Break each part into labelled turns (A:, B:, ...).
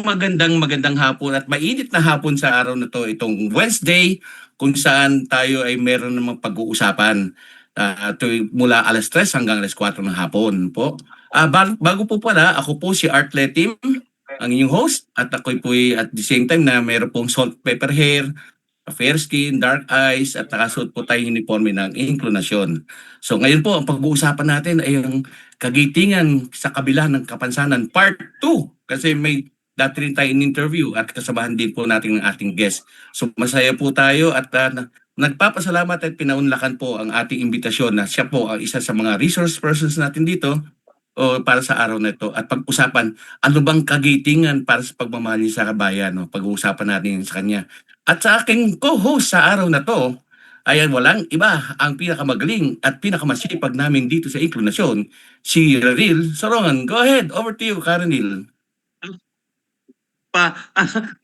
A: magandang hapon at mainit na hapon sa araw na to, itong Wednesday, kung saan tayo ay meron namang pag-uusapan mula alas 3 hanggang alas 4 ng hapon po. Bago po pala, ako po si Art Letim, ang inyong host, at ako po at the same time na meron pong salt pepper hair, fair skin, dark eyes, at nakasuot po tayong uniforme ng inklinasyon. So ngayon po, ang pag-uusapan natin ay ang kagitingan sa kabila ng kapansanan part 2. Kasi may dati rin tayong interview at kasamahan din po natin ng ating guest. So masaya po tayo at nagpapasalamat at pinaunlakan po ang ating imbitasyon na siya po ang isa sa mga resource persons natin dito o para sa araw na ito at pag-usapan ano bang kagitingan para sa pagmamahal niya sa kabayan, no? Pag-uusapan natin sa kanya. At sa aking co-host sa araw na to ay walang iba ang pinakamagaling at pinakamasipag namin dito sa Inklinasyon, si Ranil Sorongan. Go ahead, over to you, Karanil.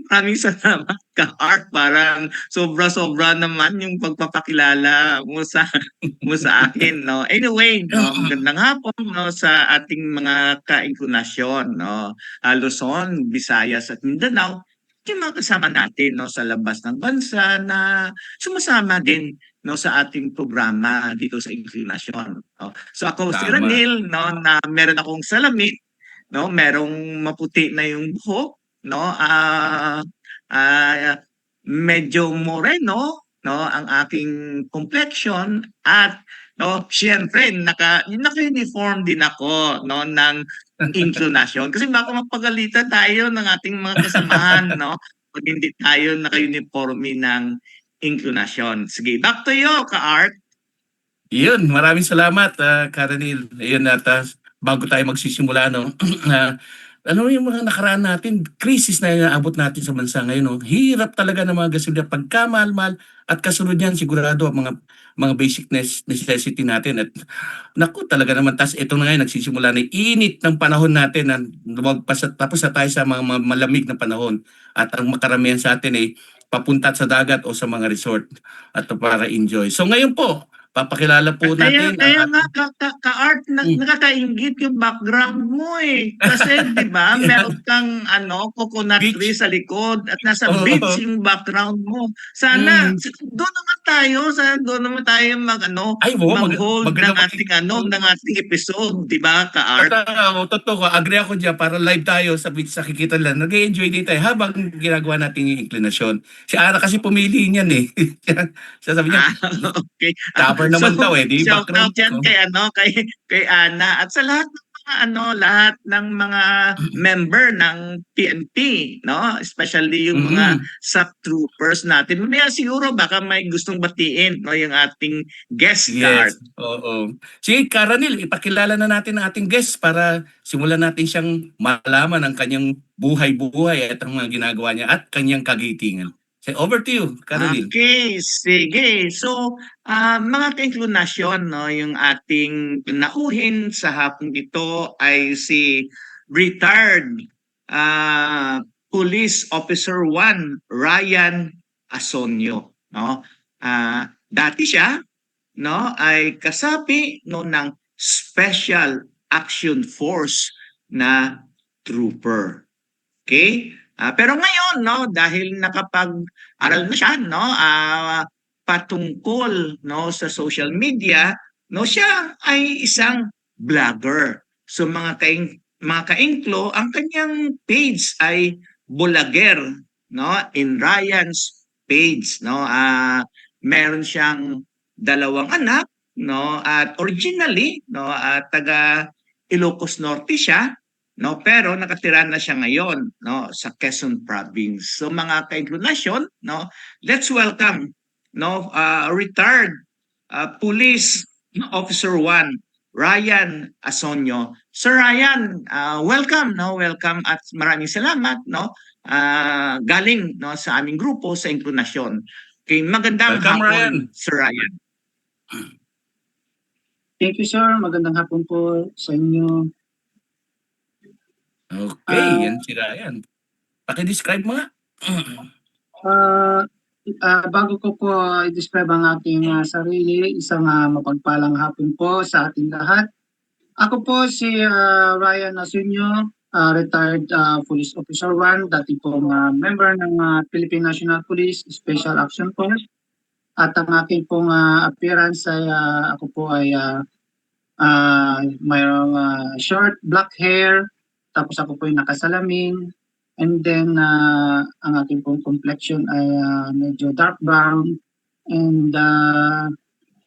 B: Maraming salamat ka, Art. Parang sobra-sobra naman yung pagpapakilala mo sa akin, no? Anyway, no, magandang hapon, no, sa ating mga ka-inklinasyon, no? Luzon, Visayas at Mindanao. Yung mga kasama natin, no, sa labas ng bansa na sumasama din, no, sa ating programa dito sa inklinasyon, no? So ako si
A: Tama.
B: Ranil, no, na meron akong salamin, no, merong maputi na yung buhok, no, medyo moreno, no, ang aking complexion at no, syempre naka-uniform din ako, no, ng inklinasyon kasi baka mapagalitan tayo ng ating mga kasamahan, no, pag hindi tayo naka-uniforme ng inklinasyon. Sige, back to you, ka-Art.
A: Yun, maraming salamat, Karanil. Ayun, at bago tayo magsisimula, no, ano yung mga nakaraan natin, crisis na inaabot natin sa bansa ngayon. No? Hirap talaga ng mga gasolina pagkamahal-mahal at kasunod yan sigurado ang mga basic necessity natin. At naku, talaga naman, tas ito na ngayon, nagsisimula na init ng panahon natin na tapos na tayo sa mga malamig na panahon. At ang makaramihan sa atin ay papunta sa dagat o sa mga resort at para enjoy. So ngayon po, papakilala po natin
B: Kaya nga, ka-Art, nakakaingit yung background mo eh. Kasi, di ba, meron kang coconut
A: Beach.
B: tree sa likod at nasa
A: Oo.
B: beach yung background mo. Sana, doon naman tayo
A: Ay, oo,
B: mag-hold ng
A: maganda
B: ng ating episode, di ba, ka-Art?
A: Totoo, agree ako dyan para live tayo sa beach, sa kikita lang. Nag-enjoy din tayo habang ginagawa natin yung inklinasyon. Si Ara kasi pumili niyan eh. Siya sabi niya,
B: Okay.
A: topper naman daw eh. Di
B: Shout out
A: background
B: yan
A: ko.
B: kay Ana at sa lahat ng mga member ng PNP, no? Especially yung mga SAP troopers natin. Mamaya siguro baka may gustong batiin, no, yung ating guest card.
A: Yes, oo. Sige, Karanil, ipakilala na natin ang ating guest para simulan natin siyang malaman ang kanyang buhay-buhay at ang mga ginagawa niya at kanyang kagitingan. So, over to you, Karanil.
B: Okay, sige. So, mga ka-inklinasyon, no, yung ating nauhin sa hapong ito ay si retired Police Officer 1 Ryan Asonio, no? Dati siya, no, ay kasapi, no, ng Special Action Force na trooper. Okay? Pero ngayon, no, dahil nakapag-aral na siya, no, patungkol, no, sa social media, no, siya ay isang vlogger. So mga kainklo, ang kanyang page ay Bulager, no, in Ryan's page, no. Meron siyang 2 anak, no, at originally, no, taga Ilocos Norte siya, no, pero nakatira na siya ngayon, no, sa Quezon Province. So mga ka-inklinasyon, no, let's welcome, no, retired Police Officer 1 Ryan Asonio. Sir Ryan, welcome, no, welcome at maraming salamat, no, galing, no, sa aming grupo sa inklinasyon. Okay, magandang
A: Welcome,
B: hapon,
A: Ryan.
B: Sir Ryan.
C: Thank you, sir. Magandang hapon po sa inyo.
A: Okay, yan si Ryan. Paki-describe mo nga.
C: Bago ko po i-describe ang aking sarili, isang mapagpalang hapon po sa ating lahat. Ako po si Ryan Asunyo, retired police officer 1, dati pong member ng Philippine National Police Special Action Force. At ang aking pong appearance ay ako po ay mayroong short black hair, tapos ako po ay nakasalamin, and then ang aking pong complexion ay medyo dark brown, and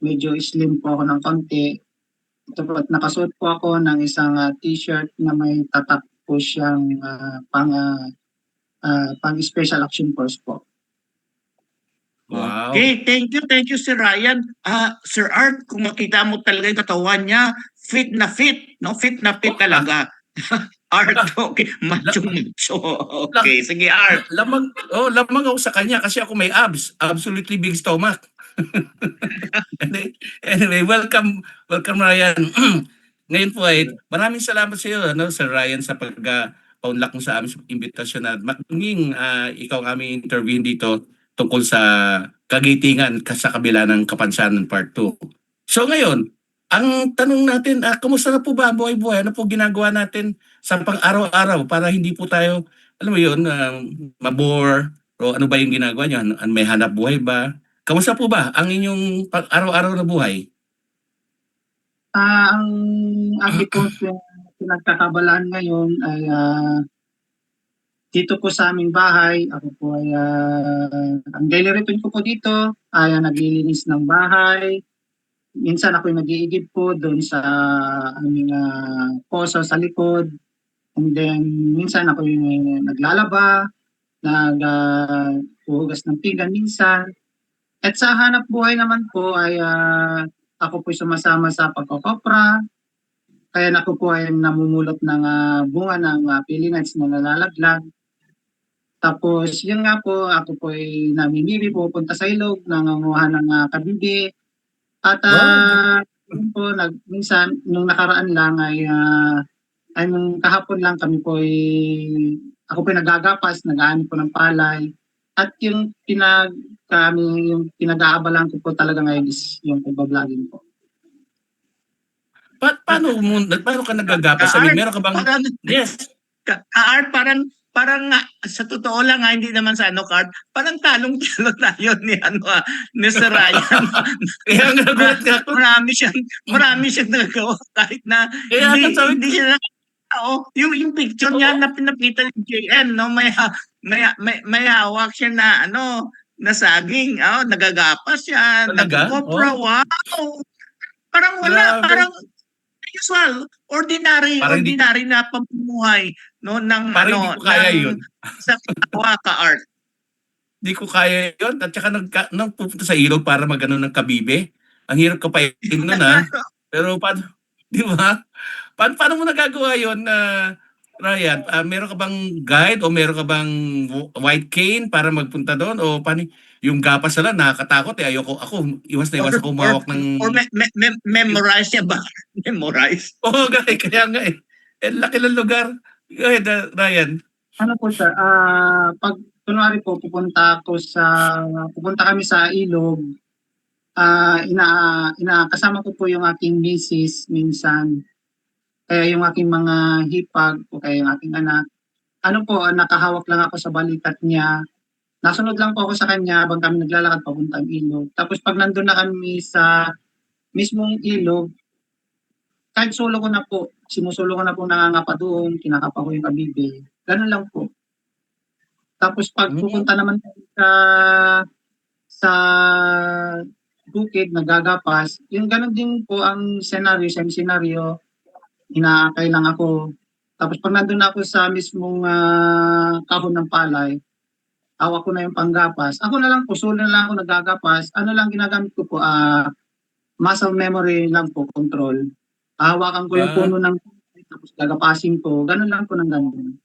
C: medyo slim po ako ng konti. Ito po, at nakasuot po ako ng isang t-shirt na may tatak po siyang pang Special Action Force po.
A: Wow.
B: Okay, thank you Sir Ryan. Sir Art, kung makita mo talaga yung katawan niya, fit na fit, no? Fit na fit talaga. Art, okay, macho. Okay, sige Art.
A: Lamang ako sa kanya kasi ako may abs. Absolutely big stomach. Anyway, welcome Ryan. Ngayon po ay maraming salamat sa iyo, Sir Ryan, sa pagpa-unlock mo sa aming imbitasyon na maging ikaw ang aming interviewin dito tungkol sa kagitingan sa kabila ng Kapansanan Part 2. So ngayon, ang tanong natin, kumusta na po ba ang buhay-buhay? Ano po ginagawa natin sa pang-araw-araw para hindi po tayo, alam mo yun, mabore? O ano ba yung ginagawa nyo? May hanap buhay ba? Kamusta po ba ang inyong araw-araw na buhay?
C: Ang aking po pinagkakabalaan ngayon ay dito po sa aming bahay. Ako po ay ang daily routine ko po dito ay naglilinis ng bahay. Minsan ako nag-iigib po doon sa aming poso sa likod. And then minsan ako yung naglalaba, naghuhugas ng pinggan minsan. At sa hanap buhay naman po ay ako po sumasama sa pagkokopra. Kaya ako po ay namumulot ng bunga ng pili nuts na nalalaglag. Tapos yun nga po, ako po ay namimili, pupunta sa ilog, nanganguha ng kabibi. At yun po, minsan, nung nakaraan lang ay nung kahapon lang kami po ay, ako po ay nagagapas, nag-aani po ng palay. At yung pinag-aabalan ko po talaga ngayon is yung pagbabloging po.
A: Paano ka nagagapas?
B: Art,
A: Meron ka bang... Yes.
B: Art, parang sa totoo lang hindi naman sa Art, parang talong-talo tayo ni ni Sir Ryan.
A: Kaya nagulat nga ako.
B: Marami siyang nagagawa kahit na hindi siya yung picture niya na pinakita ni JM, no, may hawak siya na na saging, nagagapas siya, nagkopra, wow. Parang wala, parang usual, ordinary na pamumuhay, no, ng
A: parang hindi ko kaya yun.
B: Sa kawa ka Art.
A: Hindi ko kaya yun. At saka nang pupunta sa ilog para magano ng kabibe. Ang hirap ka pa yun nun, Pero paano, di ba? Paano mo nagagawa yun, Ryan? Meron ka bang guide o meron ka bang white cane para magpunta doon? O paano yung gapas na lang, nakakatakot Ayoko, iwas ako umawak ng...
B: Or memorize niya ba? Memorize?
A: Oo, kaya nga laki ng lugar. Go ahead, Ryan.
C: Ano po sir, pag kunwari po pupunta kami sa ilog, kasama ko po yung aking misis minsan, kaya yung aking mga hipag o kaya yung aking anak, nakahawak lang ako sa balikat niya. Nasunod lang po ako sa kanya habang kami naglalakad papuntang ilog. Tapos pag nandun na kami sa mismong ilog, kahit solo ko na po, sinusulo ko na po nangangapa doon, kinakapa ko yung kabibe. Ganun lang po. Tapos pag pupunta naman sa bukid, nagagapas, yung ganun din po ang same scenario, inaakay lang ako. Tapos pag nandun na ako sa mismong kahon ng palay, hawak ko na yung panggapas. Ako na lang po, solo na lang ako nagagapas. Ano lang ginagamit ko po, muscle memory lang po, control. Hawakan ko yung puno ng tapos gagapasin ko. Ganun lang po ng ganun.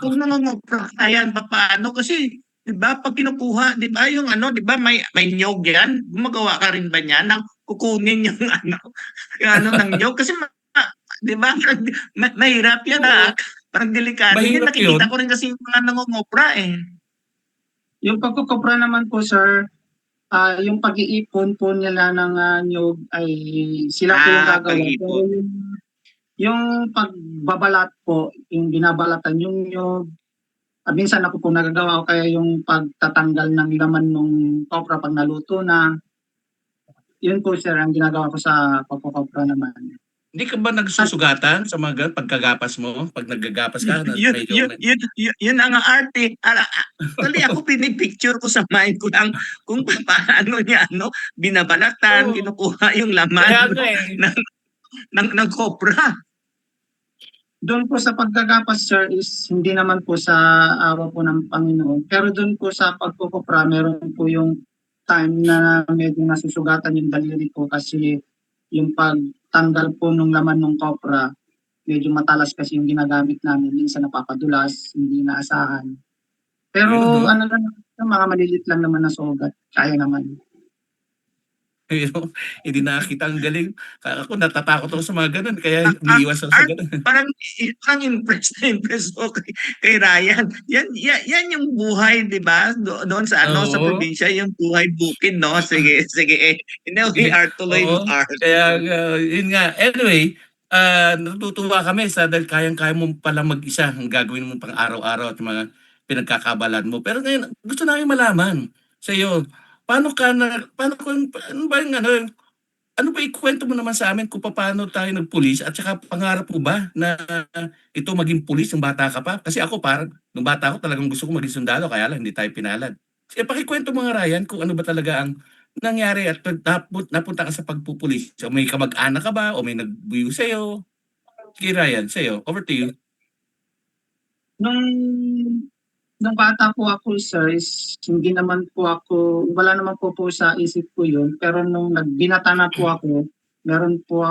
B: Kung nangungupra, ayan, paano? Kasi, di ba, pag kinukuha, di ba, yung di ba, may nyog yan? Gumagawa ka rin ba niya? Nang kukunin yung ng nyog? Kasi, di ba, mahirap yan parang delikado.
A: Mahirap
B: nakikita
A: yun.
B: ko rin kasi yung mga nangungupra
C: Yung pagkukupra naman po, sir, yung pag-iipon po nila ng nyog ay sila po yung gagawa. Pero Yung pagbabalat po, yung binabalatan yung nyug, minsan ako po nagagawa ko kaya yung pagtatanggal ng laman ng okra pag naluto na, yun po sir ang ginagawa ko sa pagkokopra naman.
A: Hindi ka ba nagsusugatan sa mga ganun, pagkagapas mo? Pag naggagapas ka, na
B: Yun,
A: medyo...
B: yun ang arte. Actually, ako pinipicture ko sa mind ko lang kung paano niya binabalatan,
A: Oo,
B: kinukuha yung laman
A: kaya nga eh.
B: ng kopra.
C: Doon po sa pagkagapas sir is hindi naman po sa awa po ng Panginoon. Pero doon po sa pagkukopra, meron po yung time na medyo nasusugatan yung daliri ko kasi yung pagtanggal po ng laman ng kopra, medyo matalas kasi yung ginagamit namin. Minsan napapadulas, hindi inaasahan. Pero
A: Yun, no?
C: ano lang, mga malilit lang naman na sugat. Kaya naman.
A: Pero, hindi nakakita ang galing. Ako natatakot ako sa mga ganun, kaya
B: Ah,
A: umiiwas ako sa
B: Art,
A: ganun.
B: parang impressed ako kay Ryan. Yan yung buhay, 'di ba? Doon sa sa
A: Oo.
B: probinsya, yung buhay bukid, no? Sige, sige. Anyway, Art, tuloy mo,
A: Oo,
B: Art.
A: kaya yun nga. Anyway, natutuwa kami sa dahil kayang-kaya mo pala mag-isa ang gagawin mo pang araw-araw at mga pinagkakabalan mo. Pero ngayon, gusto namin malaman sa iyo, paano ano ba yung ano ba ikwento mo naman sa amin kung paano tayo nagpulis at saka pangarap mo ba na ito maging pulis ng bata ka pa? Kasi ako parang nung bata ako talagang gusto ko maging sundalo kaya lang hindi tayo pinalad. Sige, pakikwento mo nga Ryan kung ano ba talaga ang nangyari at napunta ka sa pagpupulis. So, may kamag-anak ka ba o may nagbuyo sa'yo? Sige Ryan, sa'yo. Over to you.
C: Nung nung bata po ako, sir, is hindi naman po ako, wala naman po sa isip ko yun. Pero nung nagbinata na po ako, meron po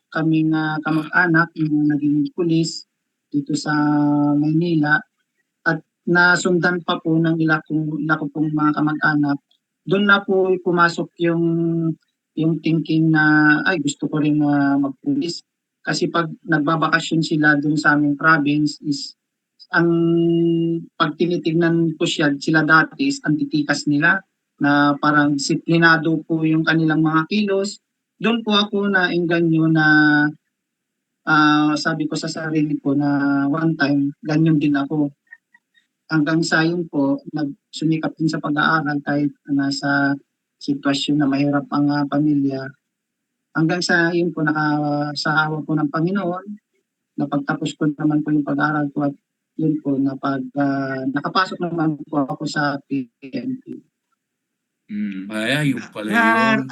C: kaming kamag-anak na naging pulis dito sa Maynila. At nasundan pa po ng ila ko pong mga kamag-anak. Doon na po pumasok yung thinking na, ay, gusto ko rin magpulis. Kasi pag nagbabakasyon sila doon sa aming province is ang pag tinitignan ko sila dati is antitikas nila na parang disiplinado po yung kanilang mga kilos. Doon po ako naengganyo na sabi ko sa sarili ko na one time, ganyan din ako. Hanggang sa yun po, nagsumikap din sa pag-aaral kahit nasa sitwasyon na mahirap ang pamilya. Hanggang sa yun po, sa awa po ng Panginoon, napagtapos ko naman po yung pag-aaral ko at yun po, nakapasok naman po ako sa PNP.
A: Ay, ayun pala yun.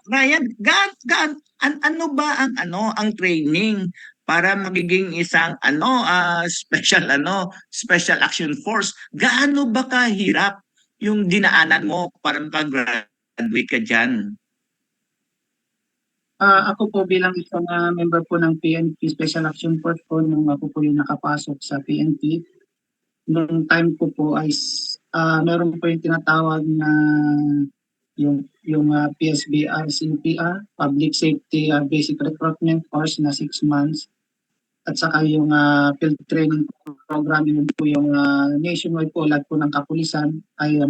B: Ryan, ano ba ang training para magiging isang special action force? Gaano ba kahirap yung dinaanan mo para mag-graduate ka diyan?
C: Ako po bilang isang member po ng PNP Special Action Force po nung ako po yung nakapasok sa PNP, nung time ko po ay meron po yung tinatawag na yung PSBR CPR, Public Safety Basic Recruitment Course na 6 months. At saka yung field training program, yun po yung nationwide po, lahat po ng kapulisan ay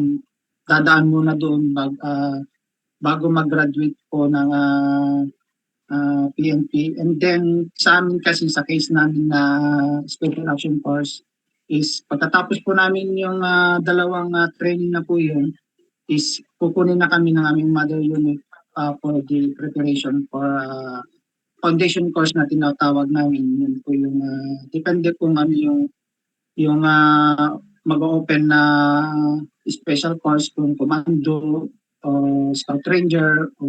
C: dadaan muna doon bago mag-graduate po ng PNP. And then sa amin kasi sa case namin na Special Action Force is pagkatapos po namin yung dalawang training na po yun is kukunin na kami ng aming mother unit for the preparation for foundation course na tinatawag namin. Yun po yung depende kung ano yung mag-open na special course kung commando o scout ranger o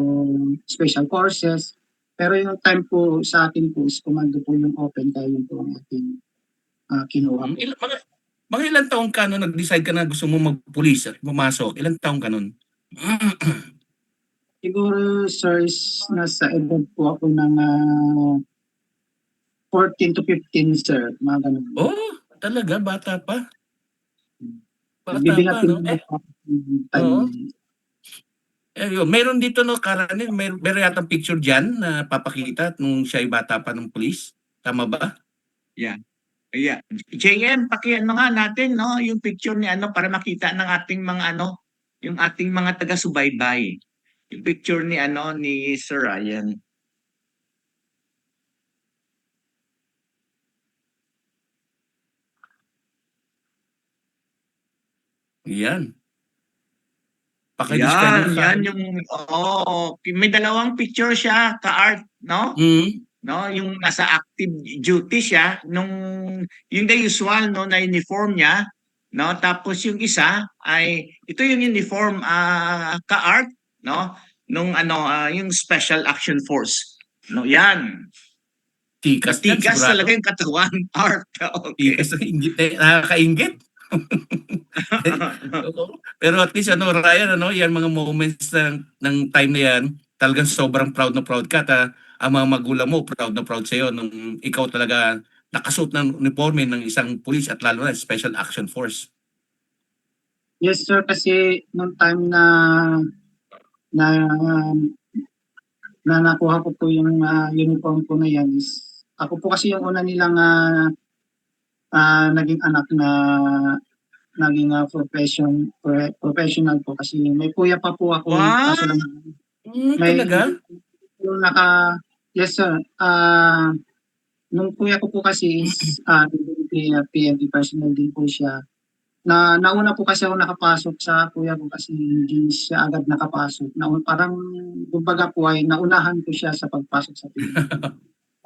C: special courses. Pero yung time po sa atin po is commando po yung open kaya yun po ang ating kinuha po.
A: Mga ilang taong ka nung nag-decide ka na gusto mo magpulis at pumasok? Ilang taong ka nun?
C: Siguro, sir, nasa edad po ako ng 14 to 15, sir. Mga ganun.
A: Oh, talaga? Bata pa? Bata pa,
C: Nagbibinati
A: no?
C: na po time
A: Oo.
C: na yun.
A: Meron dito no, Karanin, meron yatang picture dyan na papakita nung siya ay bata pa ng pulis. Tama ba?
B: Yeah. Yeah. JM, pakiano nga natin yung picture ni para makita ng ating mga yung ating mga taga-subaybay. Yung picture ni ni Sir Ryan.
A: Yan. Pakidescribe mo sa
B: Yan
A: akin.
B: yung may dalawang picture siya ka-art, no?
A: Mm.
B: No, yung nasa active duty siya nung yung the usual no na uniform niya, no? Tapos yung isa ay ito yung uniform ka-art, no? Nung yung Special Action Force. No, yan.
A: Tikas yan,
B: Matigas
A: sigurado.
B: talaga yung katawan, art. Okay.
A: Tikas na inggit, nakakainggit. Oo. Pero at least Ryan, yan mga moments ng time na yan, talagang sobrang proud na proud ka. Ang mga magulang mo, proud na proud sa'yo nung ikaw talaga nakasuot ng uniforme ng isang police at lalo na Special Action Force.
C: Yes sir, kasi nung time na na nakuha ko po yung uniform ko na yan is ako po kasi yung una nilang naging anak na naging professional po kasi may kuya pa po ako
B: Wow!
C: kaso lang may
A: Talaga?
C: yung yes sir, nung kuya ko po kasi is PNP personnel din po siya. Nauna po kasi ako nakapasok sa kuya ko kasi hindi siya agad nakapasok. Parang kumbaga po ay naunahan ko siya sa pagpasok sa PNP.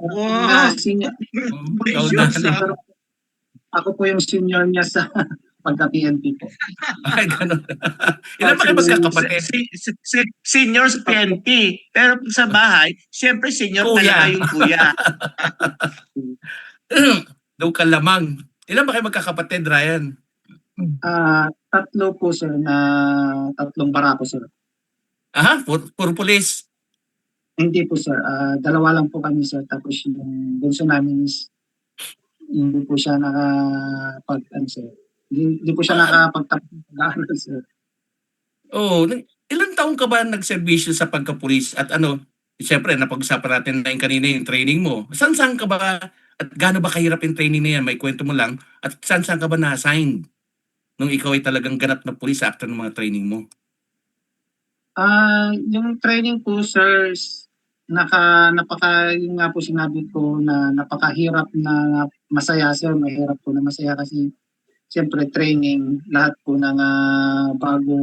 B: Wow!
C: Senior,
B: Precious,
A: Naunahan
C: pero ako po yung senior niya sa pagka-PNP po.
A: Ay, gano'n. Ilan ba kayo magkakapatid?
B: Senior sa PNP. Pero sa bahay, siyempre senior
A: Kuya.
B: talaga yung kuya.
A: Daw ka lamang. Ilan ba kayo magkakapatid, Ryan?
C: Tatlo po sir na tatlong barako sir.
A: Aha, puro pulis.
C: Hindi po sir, dalawa lang po kami sir tapos yung bunso namin is hindi po siya sir. Hindi po siya nakapagtapos ng pag-aaral sir.
A: Oo, ilang taon ka ba nagserbisyo sa pagkapulis at siyempre napag-usapan natin na yung kanina yung training mo. Saan ka ba at gaano ba kahirap yung training na yan? May kwento mo lang. At saan ka ba na-assign nung ikaw ay talagang ganap na pulis after ng mga training mo?
C: Yung training po sir, yung nga po sinabi ko na napakahirap na masaya sir, mahirap po na masaya kasi siyempre training, lahat po ng bago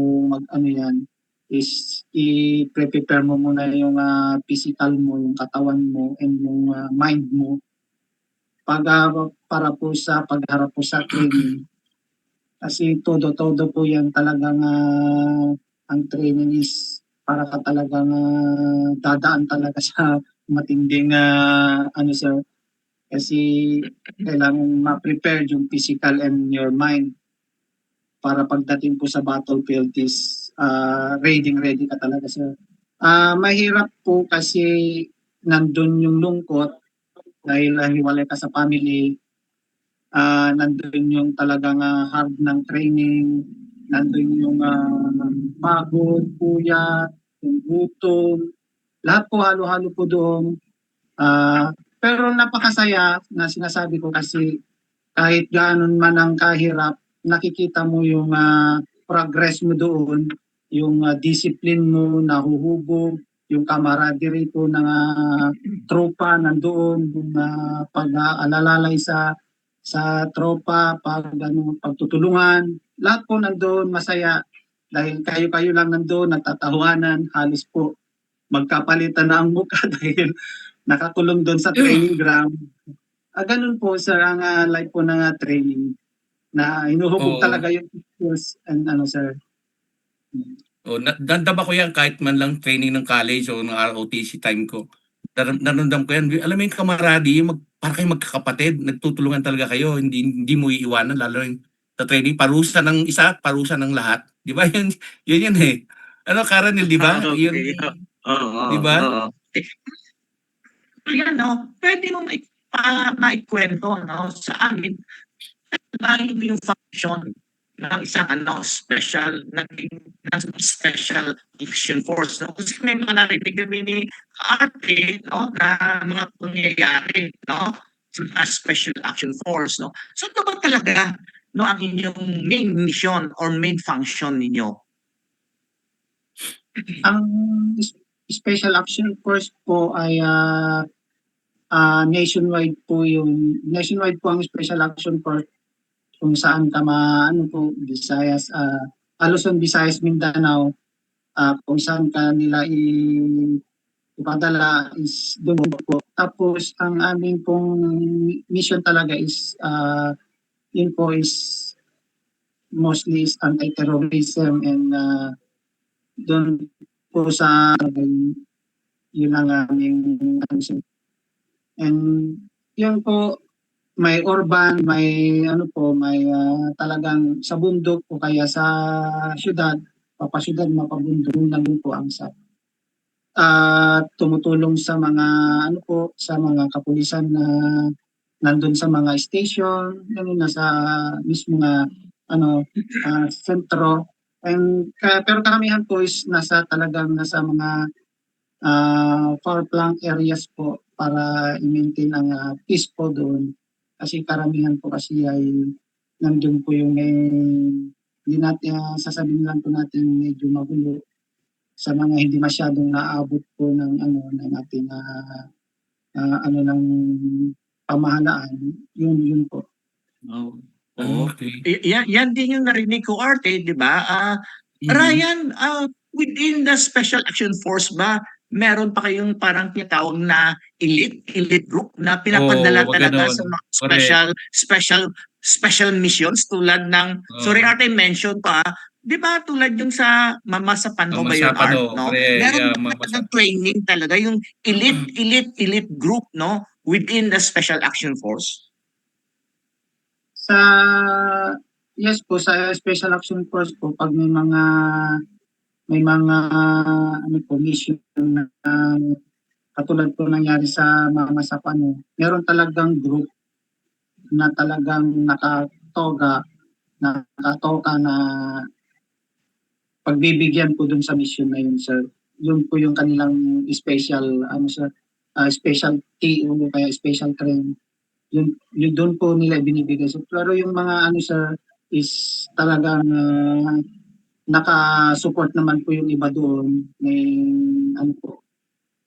C: yan is i-prepare mo muna yung physical mo, yung katawan mo, and yung mind mo para po sa pagharap po sa training. Kasi todo-todo po yan talagang ang training is para ka talagang dadaan talaga sa matinding sir. Kasi kailangan ma-prepare yung physical and your mind para pagdating po sa battlefield is ready ka talaga sir. Mahirap po kasi nandun yung lungkot dahil hiwalay ka sa family, nandun yung talagang hard ng training, nandun yung pagod, puyat, yung gutom, lahat po halo-halo po doon. Pero napakasaya na sinasabi ko kasi kahit gano'n man ang kahirap, nakikita mo yung progress mo doon, yung discipline mo nahuhubog, yung camaraderie po ng tropa nandoon, yung pag-alalay sa tropa, pagtutulungan, lahat po nandoon masaya dahil kayo-kayo lang nandoon, nagtatawanan, halos po magkapalitan na ang mukha dahil nakakulong doon sa training ground. Ganun po sir ang life po ng training na hinuhubog
A: Oo.
C: talaga yung skills and sir.
A: Dandaba ko yan kahit man lang training ng college o ng ROTC time ko. Naramdam ko yan. Alam mo yung kamaradi, para kayo magkakapatid, nagtutulungan talaga kayo, hindi mo iiwanan, lalo yung sa training, parusa ng isa, parusa ng lahat. Di ba? Yun eh. Karanil, di ba? Yun,
B: Okay. Oo.
A: di ba?
B: Oo. Yan, no? Pwede mo maikwento no, sa amin ano yung function ng isang special action force no kasi may mga narinig kami ni Arte no na mga pangyayari no sa special action force no so ano ba talaga no ang inyong main mission or main function ninyo?
C: Ang special action force po ay nationwide po ang special action force kung saan ka ano po, Visayas, Luzon, Visayas, Mindanao, kung saan ka nila ipadala is doon po. Tapos ang aming pong mission talaga is yun po is mostly is anti-terrorism and doon po sa yun ang aming and yun po may urban, may ano po, may talagang sa bundok o kaya sa syudad, papasyudad, mapabundok, nandun po ang sa tumutulong sa mga ano po, sa mga kapulisan na nandun sa mga station, ganun nasa mismo na ano sentro. And pero karamihan po is nasa mga far flung areas po para i-maintain ang peace po doon. Kasi karamihan po kasi ay nandun po yung hindi natin sasabihin lang po natin medyo magulo sa mga hindi masyadong naabot po ng ano ng ating ano ng pamahalaan, yun po.
B: Oh. Oo.
A: Okay.
B: Yan din yung narinig ko, Arte, di ba? Ryan, within the Special Action Force ba, meron pa kayong parang tinatawag na elite group na pinapadala
A: Oo,
B: talaga
A: gano'n.
B: sa mga
A: Correct.
B: special missions tulad ng, sorry
A: Oo.
B: Arte, mention pa, di ba tulad yung sa Mama sa Pano
A: Ang
B: ba yun,
A: masapan
B: Art,
A: 'no,
B: no?
A: correct,
B: Meron
A: yeah,
B: ba
A: mamasa
B: talagang training talaga yung elite group, no? Within the Special Action Force?
C: Sa yes po, sa Special Action Force po, pag may mga ano po, mission na katulad po nangyari sa Mama sa Pano, meron talagang group na talagang nakatoka na pagbibigyan po dun sa mission na yun, sir. Yun po yung kanilang special, ano sir, special T o kaya special train. Yun doon po nila binibigay. So, pero yung mga ano sir, is talagang naka-support naman po yung iba doon. May ano po,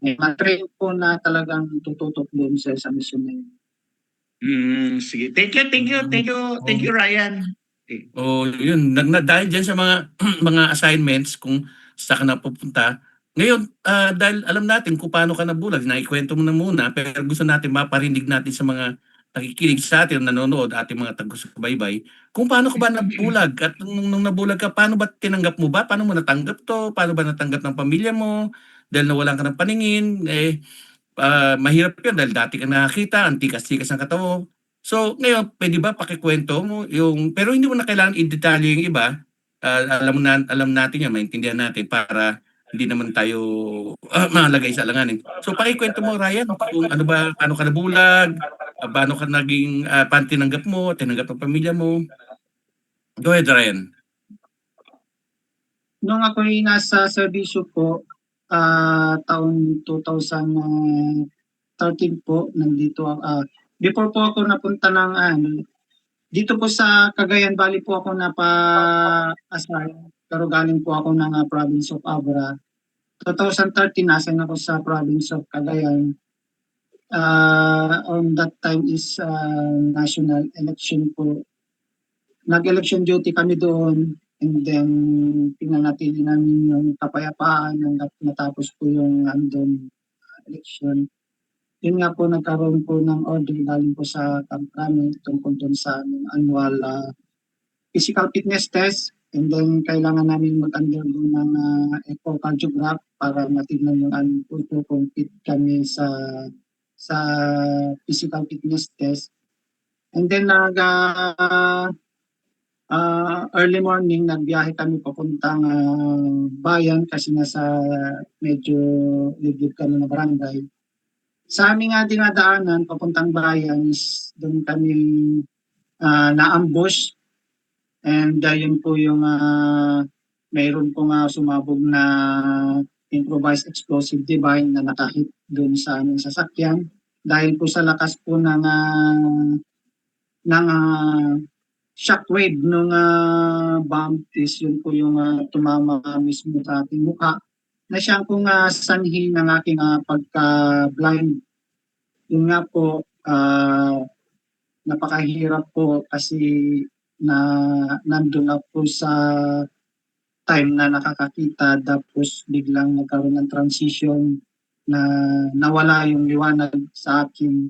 C: may mga-train po na talagang tututok doon sa mission na yun.
B: Sige. Thank you, Ryan. Okay.
A: Oo, yun dahil diyan sa mga mga assignments kung saan ka na pupunta. Ngayon, dahil alam natin kung paano ka nabulag, naikwento mo na muna, pero gusto natin maparinig natin sa mga nakikinig sa atin, nanonood, ating mga taga-subaybay, kung paano ka ba nabulag at nung nabulag ka, paano ba tinanggap mo ba? Paano mo natanggap 'to? Paano ba natanggap ng pamilya mo? Dahil nawalan ka ng paningin, mahirap 'yun dahil dati kang nakakita, ang tikas-tikas ng katawan mo. So, ngayon puwede ba pakikwento mo yung pero hindi mo na kailangan i-detalye yung iba, alam natin 'yan, maintindihan natin para hindi naman tayo, malagay sa alanganin. So, pakikwento mo Ryan kung ano ba, paano ka nabulag, paano ka naging, paano tinanggap mo, tinanggap ng pamilya mo? Go ahead Ryan.
C: Nung ako'y nasa serbisyo po, taong 2013 po, nandito before po ako napunta ng dito po sa Cagayan Valley po ako napa-assign, pero galing po ako ng province of Abra. 2013 nasa ako sa province of Cagayan. On that time is national election po. Nag-election duty kami doon and then pinanatili namin yung kapayapaan hanggang natapos po yung andun election. Yun nga po nagkaroon po ng order galing po sa camp namin tungkol doon sa annual physical fitness test and then kailangan namin mag-undergo ng echocardiograph para matignan yung ano po kung fit kami sa physical fitness test. And then early morning nagbiyahe kami papuntang bayan kasi nasa medyo liblib kami na barangay. Sa aming dinadaanan papuntang bayan is doon kami na-ambush and yun po yung mayroon pong sumabog na improvised explosive device na nakahit doon sa aming sasakyan dahil po sa lakas po ng shockwave nung bomb is yun po yung tumama mismo sa ating mukha na siyang kung sanhi ng aking pagka-blind. Yun nga po, napakahirap po kasi na nandun ako sa time na nakakakita, tapos biglang nagkaroon ng transition na nawala yung liwanag sa akin,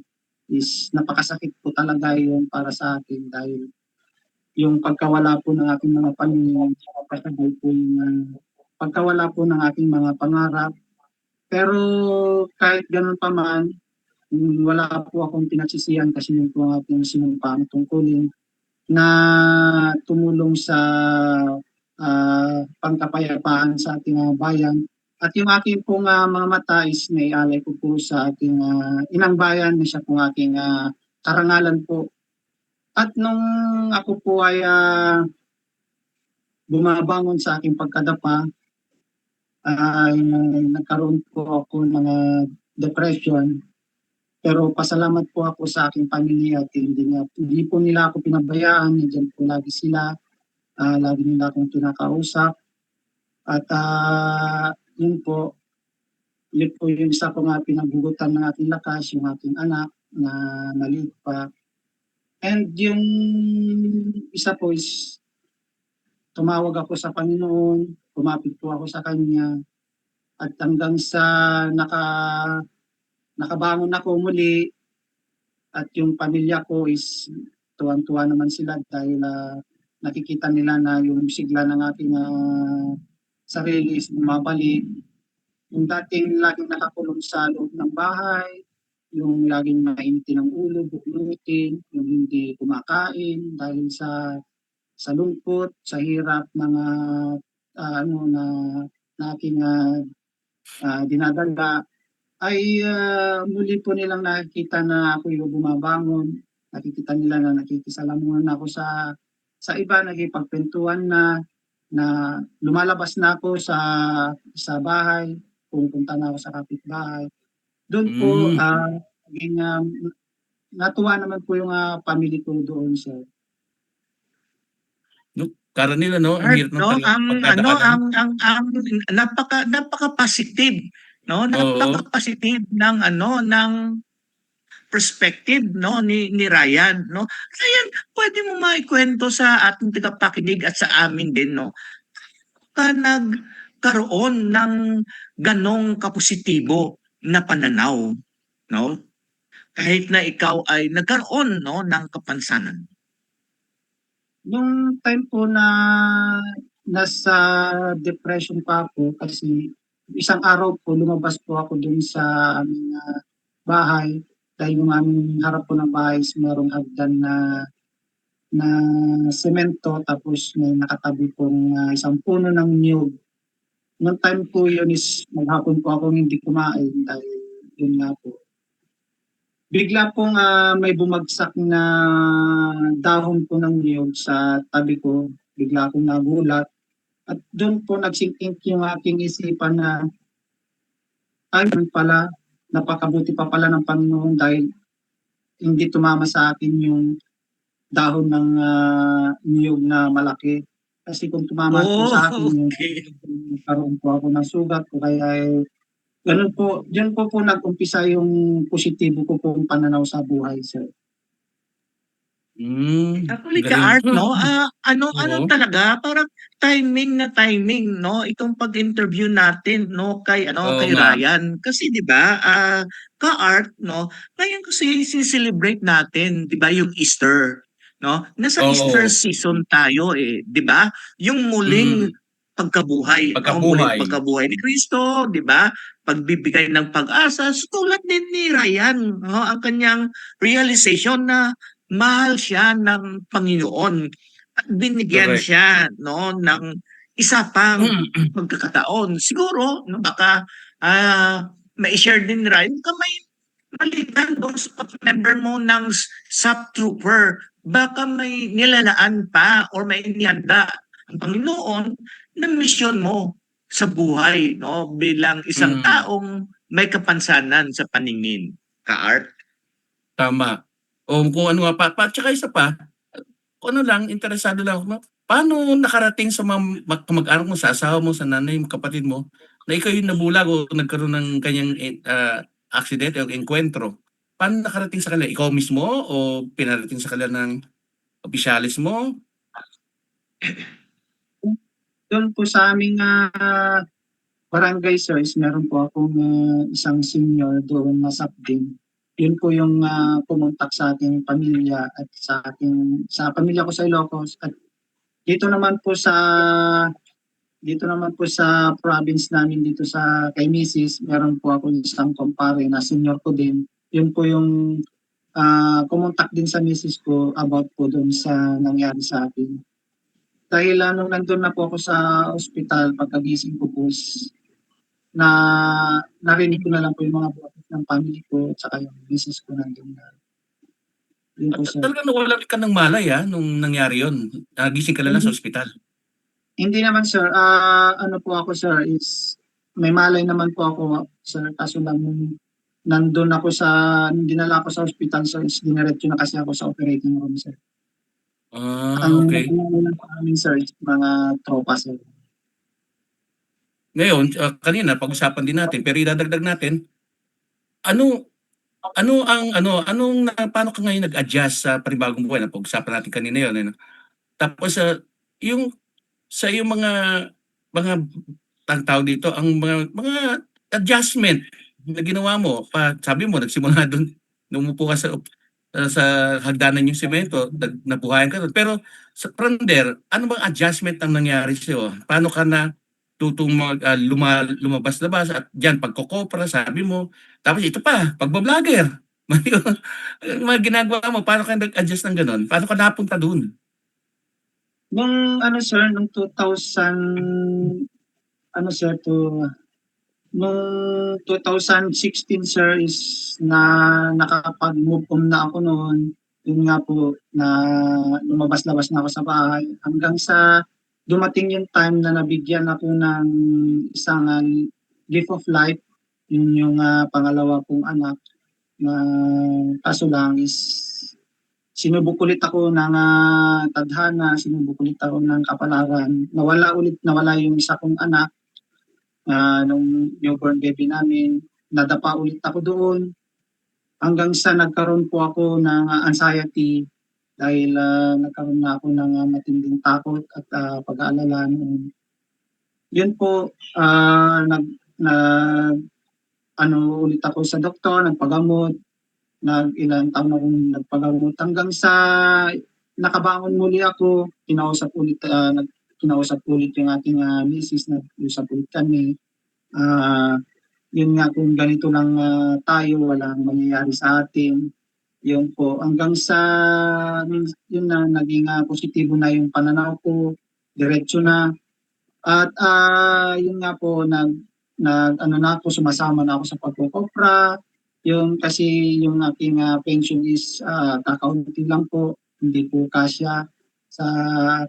C: is napakasakit po talaga yun para sa akin, dahil yung pagkawala po ng aking mga Panginoon, kasabay po yung pagkawala po ng aking mga pangarap. Pero kahit ganun pa man, wala po akong pinagsisihan kasi yun po ang ating sinumpaang tungkulin na tumulong sa pangkapayapaan sa ating bayan. At yung aking pong mga mata is naialay ko po sa ating inang bayan, na siya pong aking karangalan po. At nung ako po ay bumabangon sa aking pagkadapa, ay nagkaroon po ako ng depression. Pero pasalamat po ako sa aking pamilya at hindi po nila ako pinabayaan, nandiyan po lagi sila, lagi nila akong kinakausap. At yun po yung isa ko nga pinaghugutan ng aking lakas, yung aking anak na maliit pa. And yung isa po is tumawag ako sa Panginoon, kumapit po ako sa Kanya, at hanggang sa nakabangon ako muli, at yung pamilya ko is tuwang-tuwa naman sila dahil nakikita nila na yung sigla ng aking sarili is bumabalik. Yung dating laging nakakulong sa loob ng bahay, yung laging mainti ng ulo, buklutin, yung hindi kumakain dahil sa lungkot, sa hirap ng na aking dinadala, ay muli po nilang nakikita na ako yung bumabangon. Nakikita nila na nakikisalamuhan ako sa iba, nagipagkwentuhan na lumalabas na ako sa bahay, pupunta na ako sa kapitbahay. Doon po, naging, natuwa naman po yung family ko doon, sir.
A: Karaniwan, no? Ang
B: Art,
A: hirap ng
B: no,
A: talagang
B: ang
A: pagdadaanan.
B: napaka-positive, no?
A: Oo.
B: Napaka-positive ng perspective, no, ni Ryan, no? Ryan, pwede mo maikwento sa ating tagapakinig at sa amin din, no? Ka nagkaroon ng ganong kapositibo na pananaw, no? Kahit na ikaw ay nagkaroon, no, ng kapansanan.
C: Nung time po na nasa depression pa ako, kasi isang araw po lumabas po ako dun sa aming bahay, dahil yung aming harap po ng bahay is merong hagdan na semento, tapos may nakatabi pong isang puno ng niyog. Noong time po yun is maghapon po akong hindi kumain dahil yun nga po. Bigla pong may bumagsak na dahon po ng niyog sa tabi ko. Bigla akong nagulat. At doon po nagsink-in yung aking isipan na ay pala, napakabuti pa pala ng Panginoon dahil hindi tumama sa akin yung dahon ng niyog na malaki. Kasi kung tumama po sa akin yung
B: Okay.
C: karoon po ako ng sugat o kaya ganun po, diyan po nag-umpisa yung positibo ko pong pananaw sa buhay, sir.
B: Actually,
A: Galing.
B: ka-art, no? Ano
A: Oo.
B: talaga, parang timing, no? Itong pag-interview natin, no,
A: Oo
B: kay
A: nga.
B: Ryan. Kasi 'di ba, ka-art, no? Ngayon kasi sine-celebrate natin, 'di ba, yung Easter, no? Nasa Easter
A: Oo.
B: season tayo, 'di ba? Yung muling
A: Mm.
B: pagkabuhay, no? Muling
A: Pagkabuhay.
B: pagkabuhay ni Kristo, 'di ba? Pagbibigay ng pag-asa, tulad din ni Ryan, no? Ang kanyang realization na mahal siya ng Panginoon at binigyan
A: Correct.
B: siya, no, ng isa pang pagkakataon. Siguro, no, baka mai-share din ni Ryan, baka may maliban doon sa pag-member mo ng SAP Trooper, baka may nilalaan pa or may inihanda ang Panginoon na misyon mo sa buhay, no, bilang isang
A: Mm.
B: taong may kapansanan sa paningin. Ka-art?
A: Tama. O kung ano nga pa tsaka isa pa, kung ano lang, interesado lang ako, paano nakarating sa mga kamag-anak mo, sa asawa mo, sa nanay mo, kapatid mo, na ikaw yung nabulag o nagkaroon ng kanyang aksidente o engkwentro? Paano nakarating sa kanila? Ikaw mismo o pinarating sa kanila ng opisyalis mo?
C: Doon po sa aming barangay sir is meron po akong isang senior doon na subding. Yun po yung pumuntak sa aking pamilya at sa pamilya ko sa Ilocos at dito naman po sa province namin dito sa kay Mrs. meron po ako isang kumpare na senior ko din. Yun po yung kumontak din sa Mrs. ko about po doon sa nangyari sa akin. Dahil nung nandun na po ako sa ospital, pagkagising ko po, na narinig ko na lang po yung mga boses ng family ko at saka yung business ko nandun na. Yun po, sir.
A: Talagang nawalan ka ng malay nung nangyari yon. Nagising ka lang sa ospital.
C: Hindi naman, sir. Ano po ako, sir, is may malay naman po ako, sir. Kaso lang nung nandun ako dinala ako sa ospital, sir, is diniretso na kasi ako sa operating room, sir. Ang
A: Okay.
C: lang po namin, sir, is mga tropa, sir.
A: Ngayon, kanina pag-usapan din natin, pero idadagdag natin, paano ka ngayon nag-adjust sa panibagong buhay? Napag-usapan natin kanina yon. Tapos, yung sa iyong mga tawag dito, ang mga adjustment na ginawa mo, sabi mo, nagsimula doon, numupo ka sa hagdanan yung semento, nabuhayan ka doon. Pero from there, ano bang adjustment ang nangyari sa'yo? Paano ka na tutong lumabas-labas at diyan pagkokopra, sabi mo. Tapos ito pa, pagbablogger. Mga ginagawa mo, paano ka nag-adjust ng ganun? Paano ka napunta doon?
C: Nung sir, nung 2000, sir, nung 2016 sir is nakapag-move on na ako noon. Yun nga po na lumabas-labas na ako sa bahay hanggang sa dumating yung time na nabigyan ako ng isang gift of life. Yun yung pangalawa kong anak na kaso lang is sinubok ulit ako ng tadhana, sinubok ulit ako ng kapalaran. Nawala yung isa kong anak nung newborn baby namin. Nadapa ulit ako doon hanggang sa nagkaroon po ako ng anxiety dahil nagkaroon na ako ng matinding takot at pag-aalala noon. Yun po, ulit ako sa doktor, nagpagamot, ilang taon akong nagpagamot hanggang sa nakabangon muli ako, kinausap ulit yung aking misis, nag-usap ulit kami. Yun nga, kung ganito lang tayo, walang mangyayari sa atin. Yun po, hanggang sa yun na, naging positibo na yung pananaw ko, diretso na. At yun nga po, sumasama na ako sa pagkukopra. Yung kasi yung aking pension is kakaunti lang po, hindi po kasya sa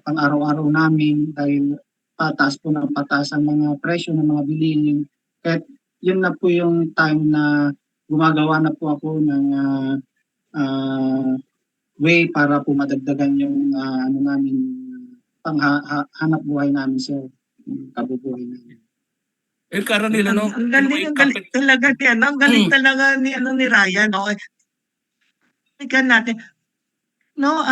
C: pang-araw-araw namin dahil pataas po ng pataas ang mga presyo ng mga bilihin. Kahit yun na po yung time na gumagawa na po ako ng way para po madagdagan yung namin hanap buhay namin sa kabubuhay namin.
A: Karanilan, no?
B: Ang galing talaga ni ang galing talaga ni Ryan, no? Tingnan natin. No,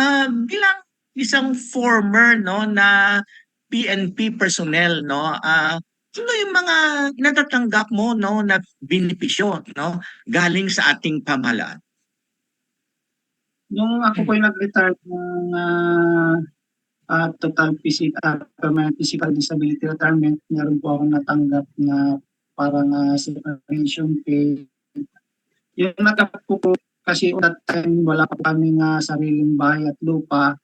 B: bilang isang former no na PNP personnel, no, ano yung mga natatanggap mo no na benepisyo no galing sa ating pamahalaan?
C: Nung ako po nag-retire ng total permanent physical disability retirement, meron po akong natanggap na parang separation pay. Yung natanggap ko po, kasi that time wala pa kaming sariling bahay at lupa,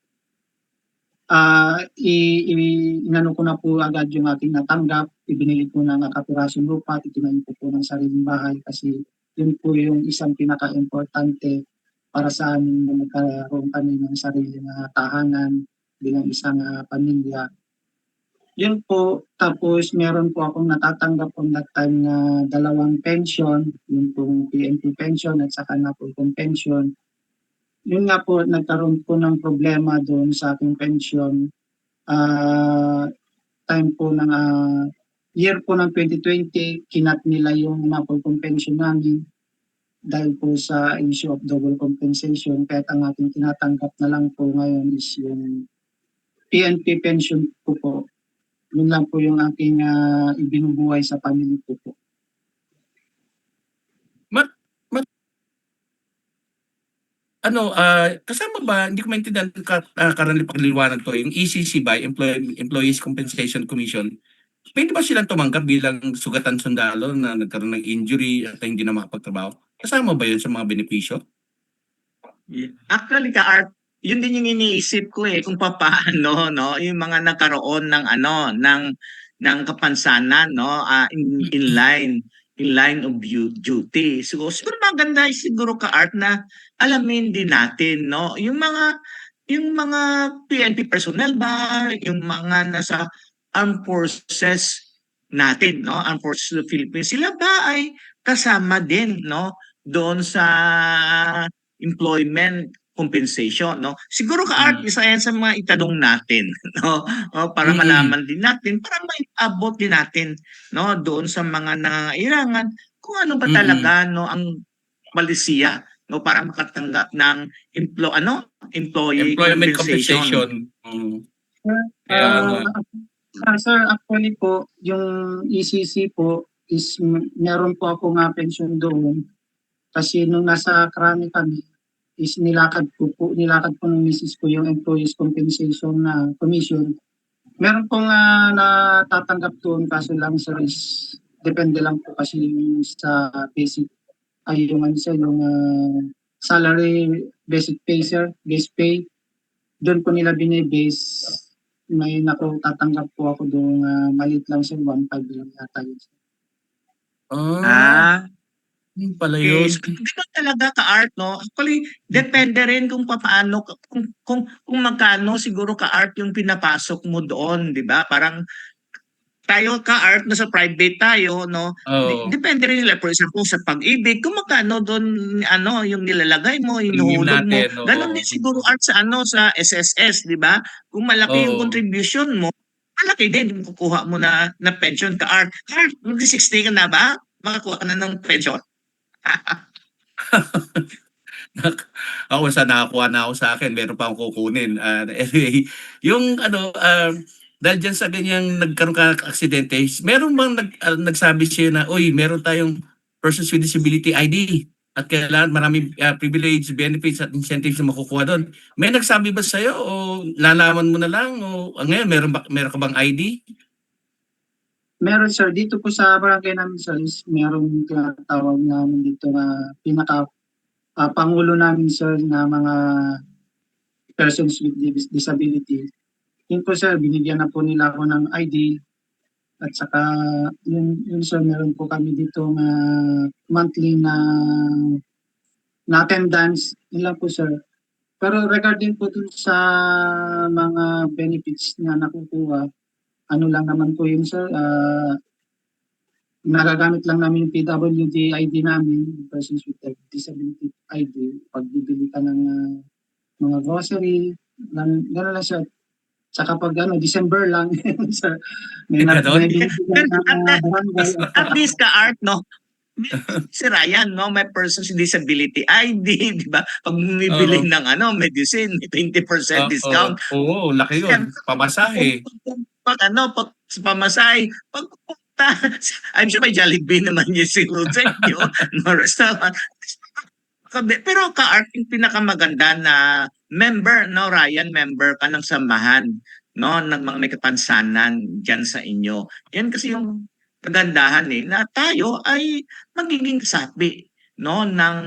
C: inano ko na po agad yung aking natanggap, ibinili ko ng kapirasong lupa, itinayo ko po ng sariling bahay kasi yun po yung isang pinaka-importante para sa amin na magkaroon kami ng sariling tahanan bilang isang pamilya. Yun po, tapos meron po akong natatanggap on that time na 2 pension, yung pong PNP pension at saka na po yung pension. Yun nga po, nagkaroon po ng problema doon sa aking pension. Time po ng year po ng 2020, kinat nila yung napol pension namin dahil po sa issue of double compensation. Kahit ang ating tinatanggap na lang po ngayon is yung PNP pension po. Yun lang po yung aking ibinubuhay sa pamilya ko po.
A: Kasama ba, hindi ko maintindihan karaniwang to, yung ECC ba, Employees Compensation Commission, pwede ba silang tumanggap bilang sugatan sundalo na nagkaroon ng injury at hindi na makapagtrabaho? Kasama ba yun sa mga benepisyo?
B: Actually, ka-Art, yun din yung iniisip ko kung papaano, no, yung mga nagkaroon ng ng kapansanan, no, in line of duty. Siguro maganda siguro, ka-Art, na alamin din natin, no, yung mga PNP personnel ba, yung mga nasa armed forces natin, no, armed forces of the Philippines, sila ba ay kasama din, no, doon sa employment compensation, no? Siguro, ka-Art, isa yan sa mga itanong natin, no? Para malaman din natin, para maiabot din natin, no, doon sa mga nangangailangan kung ano ba talaga, no, ang malisiya, no, para makatanggap ng employee
A: Employment
B: compensation.
A: compensation. Kaya nga.
C: Sir, actually po, yung ECC po is meron po ako nga pension doon. Kasi nung nasa Krami kami, is nilakad po ng misis ko yung employees compensation na commission. Meron pong natatanggap doon, kaso lang sir is depende lang po kasi yung sa basic ay yung yung salary basic pay sir, base pay. Doon po nila binibase. May tatanggap po ako doon, maliit lang sir, 1.5 lang yata yun.
A: Yun pala
B: Okay,
A: yun.
B: so ganun talaga, ka-Art, no? Actually, depende rin kung paano, kung magkano siguro, ka-Art, yung pinapasok mo doon, di ba? Parang tayo, ka-Art, nasa private tayo, no?
A: Oo.
B: Depende rin nila, for example, sa pag-ibig, kung magkano doon, yung nilalagay mo, yung
A: Premium
B: hinuhulog mo.
A: natin, oo.
B: Ganon din siguro, Art, sa SSS, di ba? Kung malaki yung
A: Oo.
B: contribution mo, malaki din yung kukuha mo na pension, ka-Art. Art, mag-60 ka na ba? Makakuha ka na ng pension?
A: Ako sa nakakuha na ako sa akin, meron pa akong kukunin. Anyway, yung dahil dyan sa ganyang nagkaroon ka aksidente, meron bang nagsabi siya na, uy, meron tayong persons with disability ID at kailangan maraming privilege, benefits at incentives na makukuha doon. May nagsabi ba sa'yo o lalaman mo na lang o ngayon meron ka bang ID?
C: Meron sir, dito po sa barangay namin sir, is meron tinatawag namin dito na pangulo namin sir na mga persons with disability. Yun po sir, binigyan na po nila ako ng ID at saka yun sir, meron po kami dito na monthly na attendance, yun lang po sir. Pero regarding po dun sa mga benefits na nakukuha, ano lang naman po yun sir, nagagamit lang namin yung PWD ID namin, persons with disability ID, pag bibili ka ng mga grocery, gano'n lang siya. Saka pag December lang, sir, may
A: Ganon?
C: binibigyan ng barangay.
B: At least, ka-Art, no? Si Ryan, no, may person's disability ID, di ba? Pag bumibili
A: Oo.
B: ng medicine, may 20% discount.
A: Oo, laki yun. Pamasahe.
B: Pag sa pamasahe, pag pupunta, I'm sure may Jollibee naman yung siguro sa inyo, no, restaurant. Pero, ka-Art, yung pinakamaganda na member, no, Ryan, member ka ng samahan, no, ng mga may kapansanan dyan sa inyo. Yan kasi yung kagandahan na tayo ay magiging kasapi, no, ng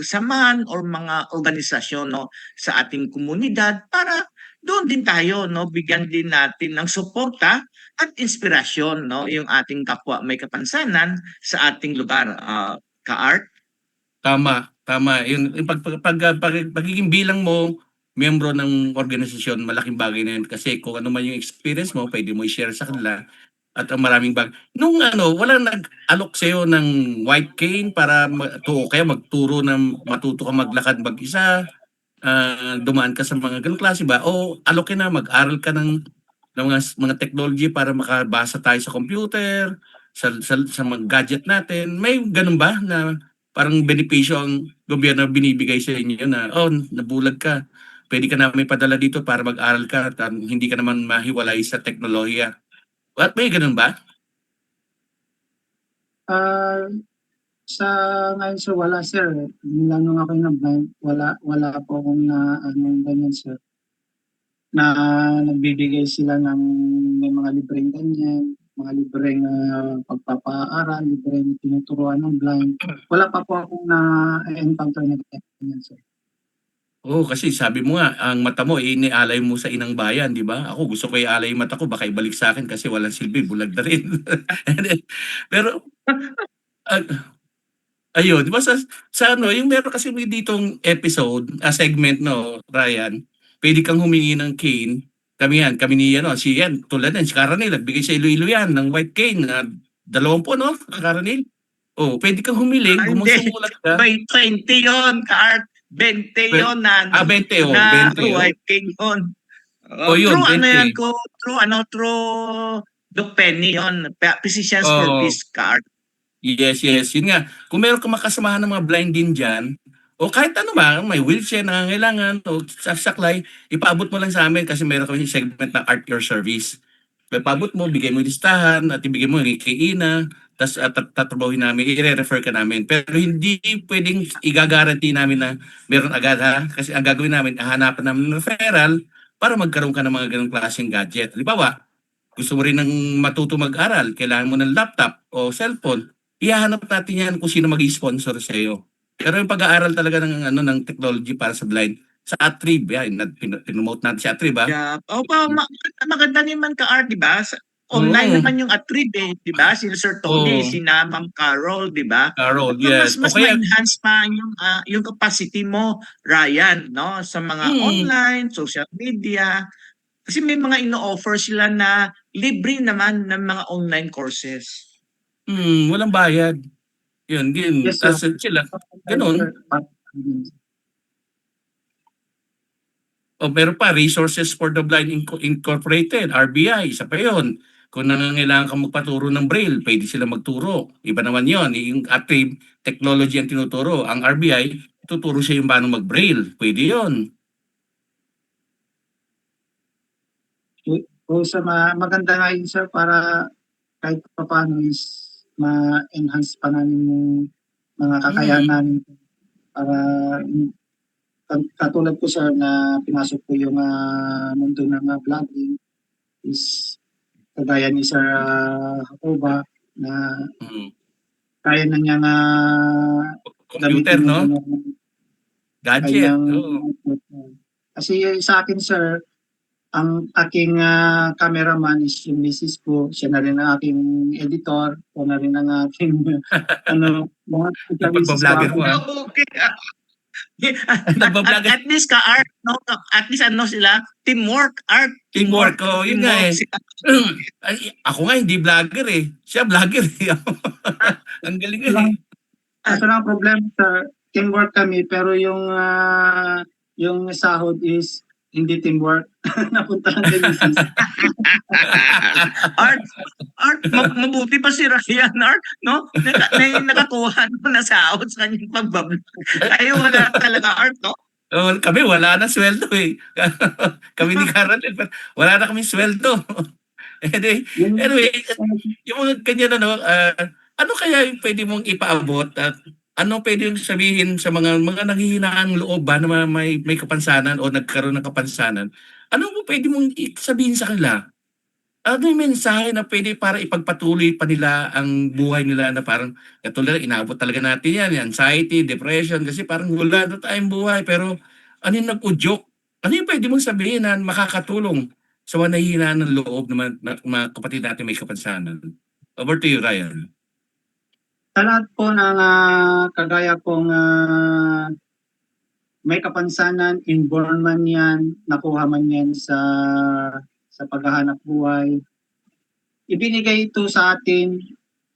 B: samahan or mga organisasyon, no, sa ating komunidad para doon din tayo, no, bigyan din natin ng suporta at inspirasyon, no, yung ating kapwa may kapansanan sa ating lugar, ka-Art.
A: Tama, tama. Yung pagiging bilang mo, miyembro ng organisasyon, malaking bagay na yun. Kasi kung ano man yung experience mo, pwede mo i-share sa kanila. At ang maraming nung walang nag-alok sa'yo ng white cane para kaya magturo ng matuto ka maglakad mag-isa, dumaan ka sa mga ganung klase ba? O alokin na, mag-aral ka ng mga technology para makabasa tayo sa computer, sa mga gadget natin. May ganun ba na parang benepisyo ang gobyerno binibigay sa inyo na, nabulag ka, pwede ka namin padala dito para mag-aral ka at hindi ka naman mahiwalay sa teknolohiya. At may ganun ba?
C: Ah, sa ngayon sir, wala sir. Mula nung ako na-blind, wala po akong na ano ganyan sir. Na nagbibigay sila ng may mga libreng ganyan, mga libreng pagpapaaral, libreng tinuturuan ng blind. Wala pa po akong na-encounter na ganyan sir.
A: Oo, kasi sabi mo nga, ang mata mo, inialay mo sa inang bayan, di ba? Ako gusto ko ialay yung mata ko, baka ibalik sa akin kasi walang silbi, bulag na rin. Pero, ah, ayun, di ba sa ano, yung meron kasi may ditong episode, segment, no, Ryan, pwede kang humingi ng cane. Kami ni, ano, si yan, tulad yan, si Karanil, nagbigay sa Iloilo yan ng white cane, na 20, no, Karanil? Oh, pwede kang humiling,
B: Hindi,
A: sumulat ka.
B: by 20 yon, Art. 20 yon na,
A: 20, oh,
B: na
A: 20, oh.
B: White King yon.
A: Oh, yun,
B: True ano yan
A: 20.
B: ko, true Doc Penny yon. Physicians for
A: Oh,
B: Peace card.
A: yes, yes. Yun nga. Kung meron kang makasamahan ng mga blind din dyan, o kahit ano ba, may wheelchair na nangangailangan, o saklay, ipaabot mo lang sa amin kasi meron kami segment na Art Your Service. Ipaabot mo, bigay mo yung listahan, at ibigay mo yung kay Ina, tapos tatrabahin namin, i-refer ka namin. Pero hindi pwedeng igagaranti namin na meron agad ha. Kasi ang gagawin namin, hahanapan namin ng referral para magkaroon ka ng mga ganong klaseng gadget. Halimbawa, gusto mo rin ng matuto mag-aral, kailangan mo ng laptop o cellphone, ihahanap natin yan kung sino mag-sponsor sa iyo. Pero yung pag-aaral talaga ng ano ng technology para sa blind, sa Atrib, yan, pinomote natin si Atrib, ha?
B: Yeah. O pa, maganda naman ka Art, di ba? Online
A: Oo,
B: naman yung Atrib eh, di ba? Si Sir Tony,
A: oo,
B: si Ma'am Carol, di ba?
A: Carol,
B: At
A: yes.
B: mas
A: O
B: mas
A: kaya,
B: ma-enhance pa yung capacity mo, Ryan, no? Sa mga
A: mm,
B: online, social media. Kasi may mga ino-offer sila na libre naman ng mga online courses.
A: walang bayad. Yun, din.
C: Yes sir.
A: Tapos sila, ganun. O meron pa, Resources for the Blind Incorporated, RBI, isa pa yun. Kung nangangailangan ka magpaturo ng Braille, pwede sila magturo. Iba naman yon, yung active technology ang tinuturo. Ang RBI, tuturo siya yung paano mag-Braille. Pwede yon.
C: O sa maganda nga yun sir para kahit pa paano is ma-enhance pa namin yung mga kakayahan
A: Mm.
C: namin para katulad ko sir na pinasok ko yung mundo ng vlogging is kagaya ni Sir Jacoba na
A: Mm.
C: kaya na niyang
A: Computer,
C: gamitin yung
A: no? Gadget.
C: kanyang
A: Oo.
C: kasi sa akin sir, ang aking cameraman is yung misis ko, siya na rin ang aking editor, siya na rin ang aking ano, mga
A: Yung
C: misis ko.
A: pagbablogger mo, ha?
B: Okay.
A: Nagbablogger.
B: At least ka Art, no? At least ano sila, teamwork, Art,
A: Teamwork, oh, yun nga
B: teamwork
A: eh.
B: sila.
A: Ay, ako nga hindi vlogger eh. Siya vlogger eh. Ang galing nga eh.
C: Kaso lang ang problema sir, teamwork kami pero yung sahod is hindi teamwork. Napunta lang kay misis.
B: Art, mabuti pa si Ryan, Art, no? Nakakuha no na sahod sa kanyang pagbablog. Tayo wala talaga, Art, no?
A: Oh, kami wala na sweldo eh. Kami ni Caroline, wala na kami sweldo. Anyway,
C: Yung,
A: anyway, yung mga ganyan ano, ano kaya yung pwede mong ipaabot at ano pwede yung sabihin sa mga nanghihinaan loob ba na may kapansanan o nagkaroon ng kapansanan? Ano mo pwede mong sabihin sa kanila? Ano yung mensahe na pwede para ipagpatuloy pa nila ang buhay nila na parang katulad inaabot talaga natin yan, anxiety, depression, kasi parang wala na tayong buhay pero ano yung nag-udyok? Ano yung pwede mong sabihin na makakatulong sa mga nahihinaan ng loob ng mga kapatid natin may kapansanan? Over to you, Ryan.
C: sa lahat po ng kagaya kong may kapansanan, inborn man yan, nakuha man yan sa paghahanap buhay. Ibinigay ito sa atin,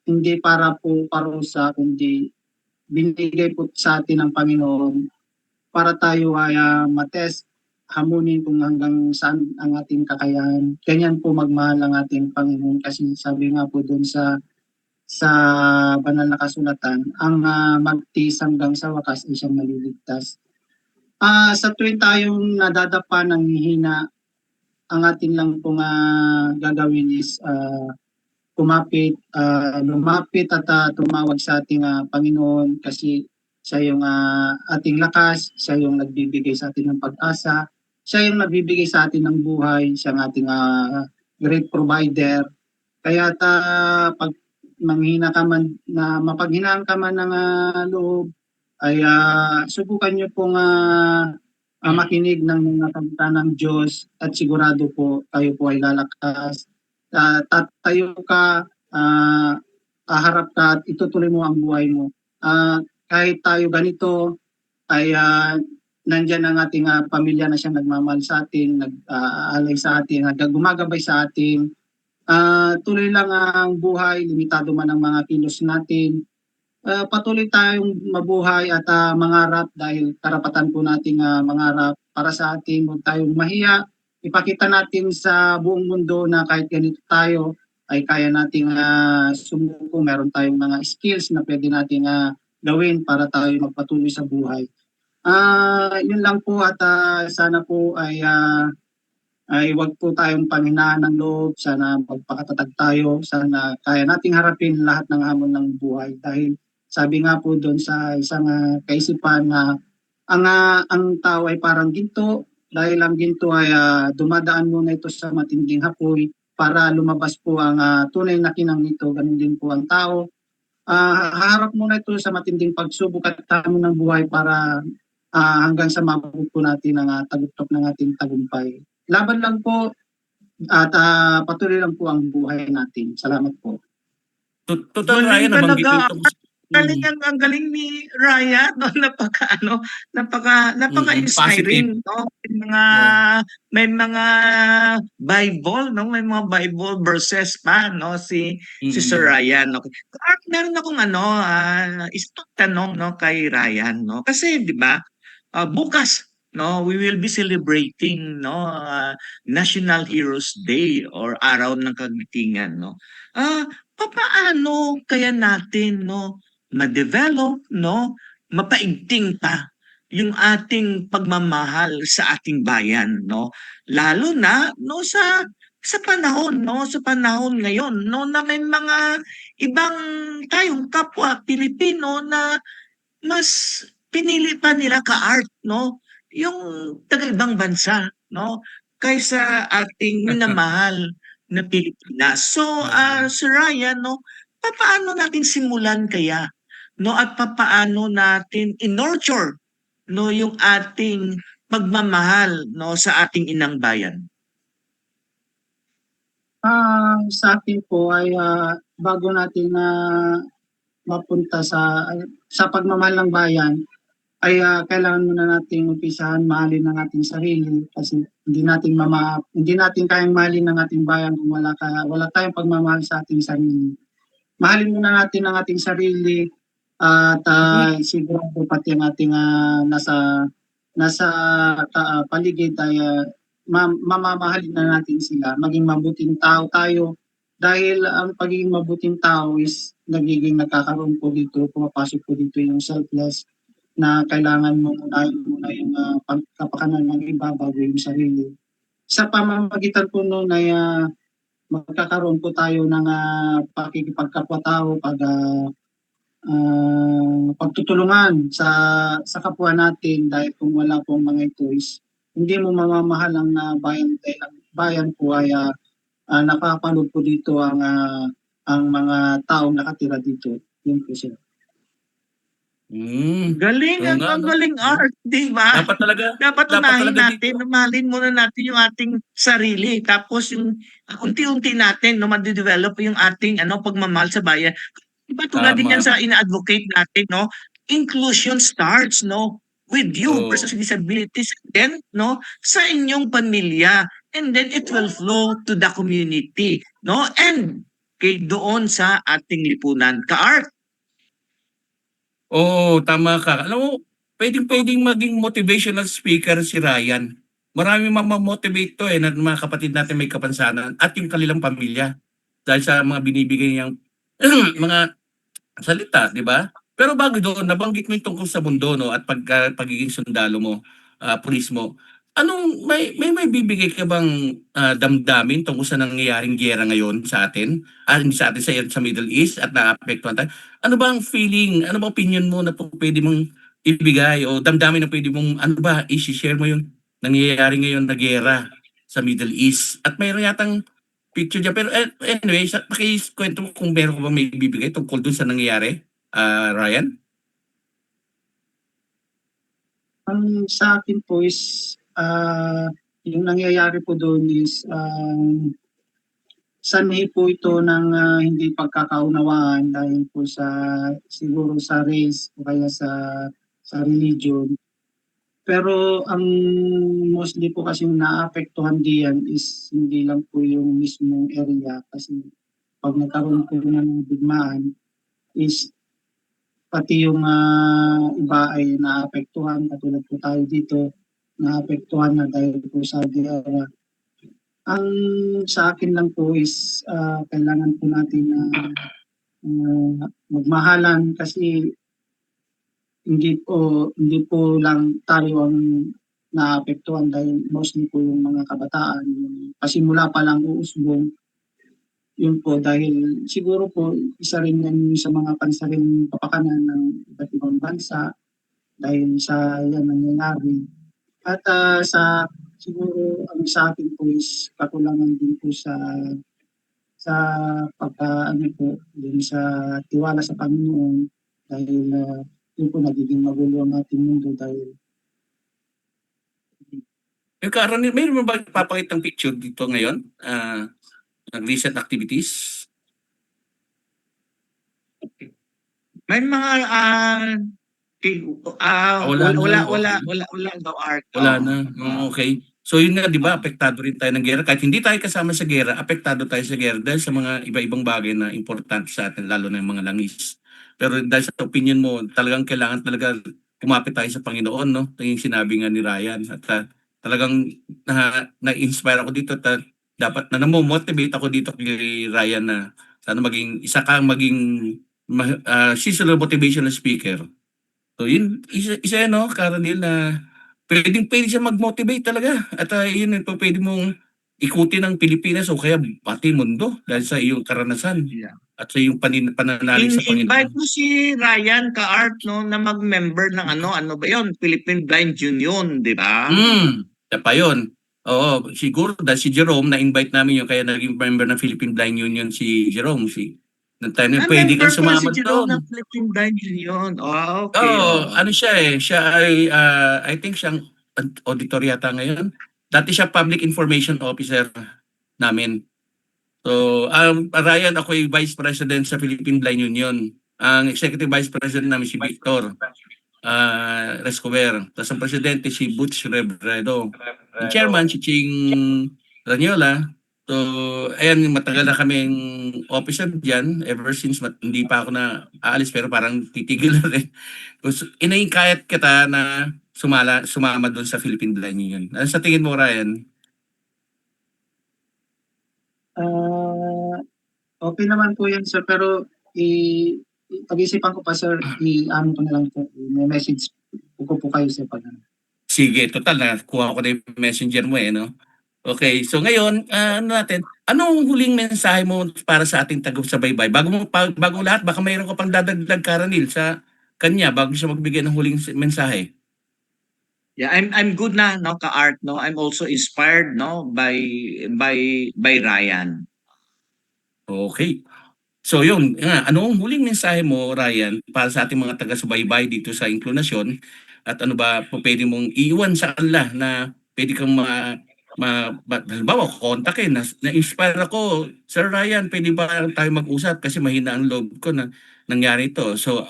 C: hindi para po parusa, kundi binigay po sa atin ng Panginoon para tayo ay matest, hamunin kung hanggang saan ang ating kakayahan. Ganyan po magmahal ang ating Panginoon kasi sabi nga po doon sa banal na kasulatan, ang magtiis hanggang sa wakas ay siyang maliligtas. Sa tuwing tayong nadadapa ng hihina, ang atin lang pong gagawin is lumapit at tumawag sa ating Panginoon kasi siya yung ating lakas, siya yung nagbibigay sa atin ng pag-asa, siya yung nagbibigay sa atin ng buhay, siya ang ating great provider. Kaya pag manghina ka man, na mapaghinaan ka man ng loob, ay subukan nyo pong makinig ng mga salita ng Diyos at sigurado po kayo po ay lalakas. Tatayo ka, haharap ka at itutuloy mo ang buhay mo. Kahit tayo ganito ay nandyan ang ating pamilya na siyang nagmamahal sa atin, nag-aalay sa atin, gumagabay sa atin. Tuloy lang ang buhay, limitado man ang mga kilos natin. Patuloy tayong mabuhay at mangarap dahil karapatan po nating mangarap para sa atin. Huwag tayong mahiya. Ipakita natin sa buong mundo na kahit ganito tayo ay kaya nating sumuko. Meron tayong mga skills na pwede nating gawin para tayo magpatuloy sa buhay. Yun lang po at sana po ay wag po tayong panghinaan ng loob. Sana magpakatatag tayo. Sana kaya nating harapin lahat ng hamon ng buhay dahil sabi nga po doon sa isang kaisipan na ang tao ay parang ginto dahil ang ginto ay dumadaan muna ito sa matinding apoy para lumabas po ang tunay na kinang nito. Ganun din po ang tao. Haharap muna ito sa matinding pagsubok at hamon ng buhay para hanggang sa mabot po natin ang tagumpay ng ating tagumpay. Laban lang po at patuloy lang po ang buhay natin. Salamat po.
A: Total,
B: Galing
A: Ryan, nabanggit mo
B: talaga.
A: itong...
B: Galing ang galing ni Ryan, no? Napaka-inspiring, no? May mga Bible, no? May mga Bible verses pa, no? Si Sir Ryan, no? At meron akong isang tanong, no, kay Ryan, no? Kasi 'di ba, bukas, no, we will be celebrating, no, National Heroes Day or Araw ng Kagitingan, no? Papaano kaya natin, no, ma-develop, no, mapaigting pa yung ating pagmamahal sa ating bayan, no? Lalo na, no, sa panahon ngayon, no, na may mga ibang tayong kapwa Pilipino na mas pinili pa nila ka-art, no, yung taga-ibang bansa, no, kaysa ating minamahal na Pilipinas. So, Sir Ryan, no, papaano natin simulan kaya, no, at papaano natin in-nurture, no, yung ating pagmamahal, no, sa ating inang bayan?
C: Sa akin po ay bago natin mapunta sa pagmamahal ng bayan ay kailangan muna nating umpisahan mahalin ang ating sarili kasi hindi natin kayang mahalin ang ating bayan kung wala tayong pagmamahal sa ating sarili. Mahalin muna natin ang ating sarili at sigurado pati ang ating nasa paligid ay mamamahalin na natin sila. Maging mabuting tao tayo dahil ang pagiging mabuting tao is nagkakaroon po dito, pumapasok po dito yung selfless na kailangan mo muna yung kapakanan ng iba bago yung sarili. Sa pamamagitan po noon ay magkakaroon po tayo ng pakikipagkapwa-tao, pagtutulungan sa kapwa natin dahil kung wala pong mga ito is hindi mo mamamahal ang bayan dahil ang bayan po ay nakapanood po dito ang mga taong nakatira dito. Yun po sila.
B: Galing,
A: Oo nga,
B: ang
A: no?
B: galing art, di ba?
A: Dapat talaga
B: Unahin natin,
A: dito.
B: mahalin muna natin yung ating sarili. Tapos yung unti-unti natin, no, ma-develop yung ating pagmamahal sa bayan. Diba tulad din yan
A: Tama.
B: sa ina-advocate natin, no? Inclusion starts, no, with you,
A: Oo.
B: persons with disabilities, and then, no, sa inyong pamilya. And then it will flow to the community, no? And doon sa ating lipunan. Ka-art.
A: Oo, tama ka. Alam mo, pwedeng maging motivational speaker si Ryan. Maraming mamamotivate to na mga kapatid natin may kapansanan at yung kanilang pamilya. Dahil sa mga binibigay niyang mga salita, di ba? Pero bago doon, nabanggit mo yung tungkol sa mundo, no, at pagiging sundalo mo. pulis mo. May bibigay ka bang damdamin tungkol sa nangyayaring giyera ngayon sa atin? Hindi sa atin, sa Middle East at naapektuhan tayo. Ano ba ang feeling, ano ba opinion mo na pwede mong ibigay o damdamin na pwede mong, ano ba, i-share mo yung nangyayari ngayon na giyera sa Middle East? At mayroon yatang picture dyan. Pero anyway, pakikwento mo kung meron ka bang may bibigay tungkol dun sa nangyayari, Ryan?
C: Ang sa akin po is, yung nangyayari po doon is, sanhi po ito ng hindi pagkakaunawaan dahil po siguro sa race o kaya sa religion. Pero ang mostly po kasi naapektuhan diyan is hindi lang po yung mismong area kasi pag nagkaroon po ng digmaan is pati yung iba ay naapektuhan, katulad po tayo dito, naapektuhan na dahil po sa giyera. Ang sa akin lang po is kailangan po natin na magmahalan kasi hindi po lang tayo ang naapektuhan dahil mostly po yung mga kabataan. Kasi mula pa lang uusbong, yun po dahil siguro po isa rin yan sa mga pansaring kapakanan ng iba't ibang bansa dahil sa yan nangyayari. At siguro ang sa akin po is kakulangan din po sa ano po din sa tiwala sa Panginoon dahil yun po nagiging magulo ang ating mundo dahil
A: Yung Karan, mayroon mo ba papakitang picture dito ngayon? Ng recent activities?
B: May mga
A: Wala na,
B: wala daw art.
A: wala na. Okay. So yun nga, di ba, apektado rin tayo ng gera. Kahit hindi tayo kasama sa gera, apektado tayo sa gera dahil sa mga iba-ibang bagay na importante sa atin, lalo na yung mga langis. Pero dahil sa opinion mo, talagang kailangan talaga kumapit tayo sa Panginoon, no? Ito yung sinabi nga ni Ryan. At talagang na-inspire ako dito. Dapat na namomotivate ako dito kay Ryan na sana isa kang maging she's a motivational speaker. So yun, isa yan, no, Karanil, na pwede siya mag-motivate talaga. At yun, pwede mong ikutin ng Pilipinas o kaya pati mundo dahil sa iyong karanasan
B: Yeah.
A: at sa iyong pananalig sa
B: Invite
A: Panginoon.
B: mo si Ryan Ka-Art, no, na mag-member ng ano ba yon, Philippine Blind Union, di ba?
A: Yan pa yun. Oo, siguro dahil si Jerome, na-invite namin yun, kaya naging member ng Philippine Blind Union si Jerome. Nung time na yun, pwede
B: Member
A: kang
B: pala si
A: sumama
B: Jerome
A: doon.
B: ng Philippine Blind Union. Okay.
A: Oo, ano siya siya ay, I think siyang auditor yata ngayon. Dati siya public information officer namin. So, Ryan, ako ay Vice President sa Philippine Blind Union. Ang Executive Vice President namin si Victor Rescover. Tapos ang Presidente si Butch Rebredo. Ang Chairman si Ching Ranyola. So, ayan, matagal na kaming officer dyan. Ever since, hindi pa ako na aalis pero parang titigil na rin. Inaingkayat kita na sumama doon sa Philippine Blind Union. Ano sa tingin mo, Ryan?
C: okay naman po yan sir pero pag-isipan ko pa sir, ano ko na lang po, may message ko po kayo sir pag
A: Sige, total na kuha ko na yung messenger mo no? Okay, so ngayon, anong huling mensahe mo para sa ating taga-subaybay? Bago lahat, baka mayroon ka pang dadagdag, Karanil, sa kanya bago siya magbigay ng huling mensahe.
B: Yeah, I'm good na, no, Ka-Art, no. I'm also inspired, no, by Ryan.
A: Okay. So yun, anong huling mensahe mo, Ryan, para sa ating mga taga-subaybay dito sa Inklinasyon? At ano ba pwede mong iiwan sa kanila na pwede kang halimbawa, kontakin, na-inspire ako, Sir Ryan, pwede ba tayo mag-usap kasi mahina ang loob ko na nangyari ito. So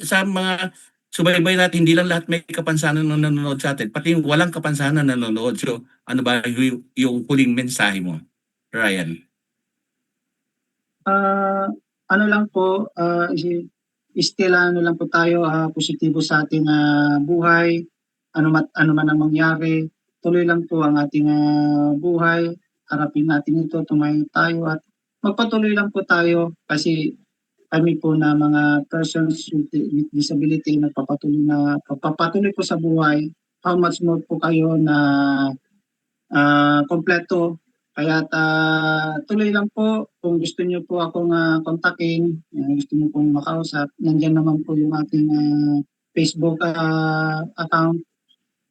A: sa mga subaybay natin, hindi lang lahat may kapansanan na nanonood sa atin, pati yung walang kapansanan na nanonood. So ano ba yung huling mensahe mo, Ryan?
C: ano lang po, still ano lang po tayo, positibo sa ating buhay, ano man ang mangyari, tuloy lang po ang ating buhay, harapin natin ito, tumayo tayo at magpatuloy lang po tayo kasi kami po na mga persons with disability nagpapatuloy po sa buhay how much more po kayo na kompleto. Kaya tuloy lang po kung gusto niyo po akong kontakin, gusto niyo pong makausap, nandiyan naman po yung ating Facebook account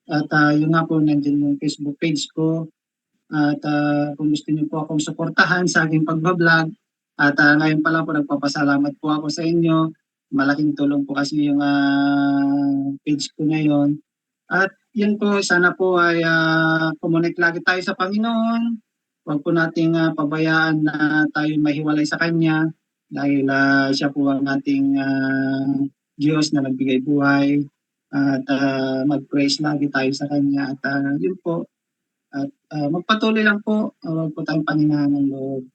C: at yun nga po nandiyan yung Facebook page ko at kung gusto niyo po akong suportahan sa aking pagbablog at ngayon pa lang po nagpapasalamat po ako sa inyo. Malaking tulong po kasi yung page ko ngayon. At yun po, sana po ay kumonek lagi tayo sa Panginoon. Huwag po nating pabayaan na tayo mahiwalay sa Kanya dahil siya po ang ating Diyos na nagbigay buhay at mag-praise lagi tayo sa Kanya at yun po at magpatuloy lang po, huwag po tayong panghinaan ng loob.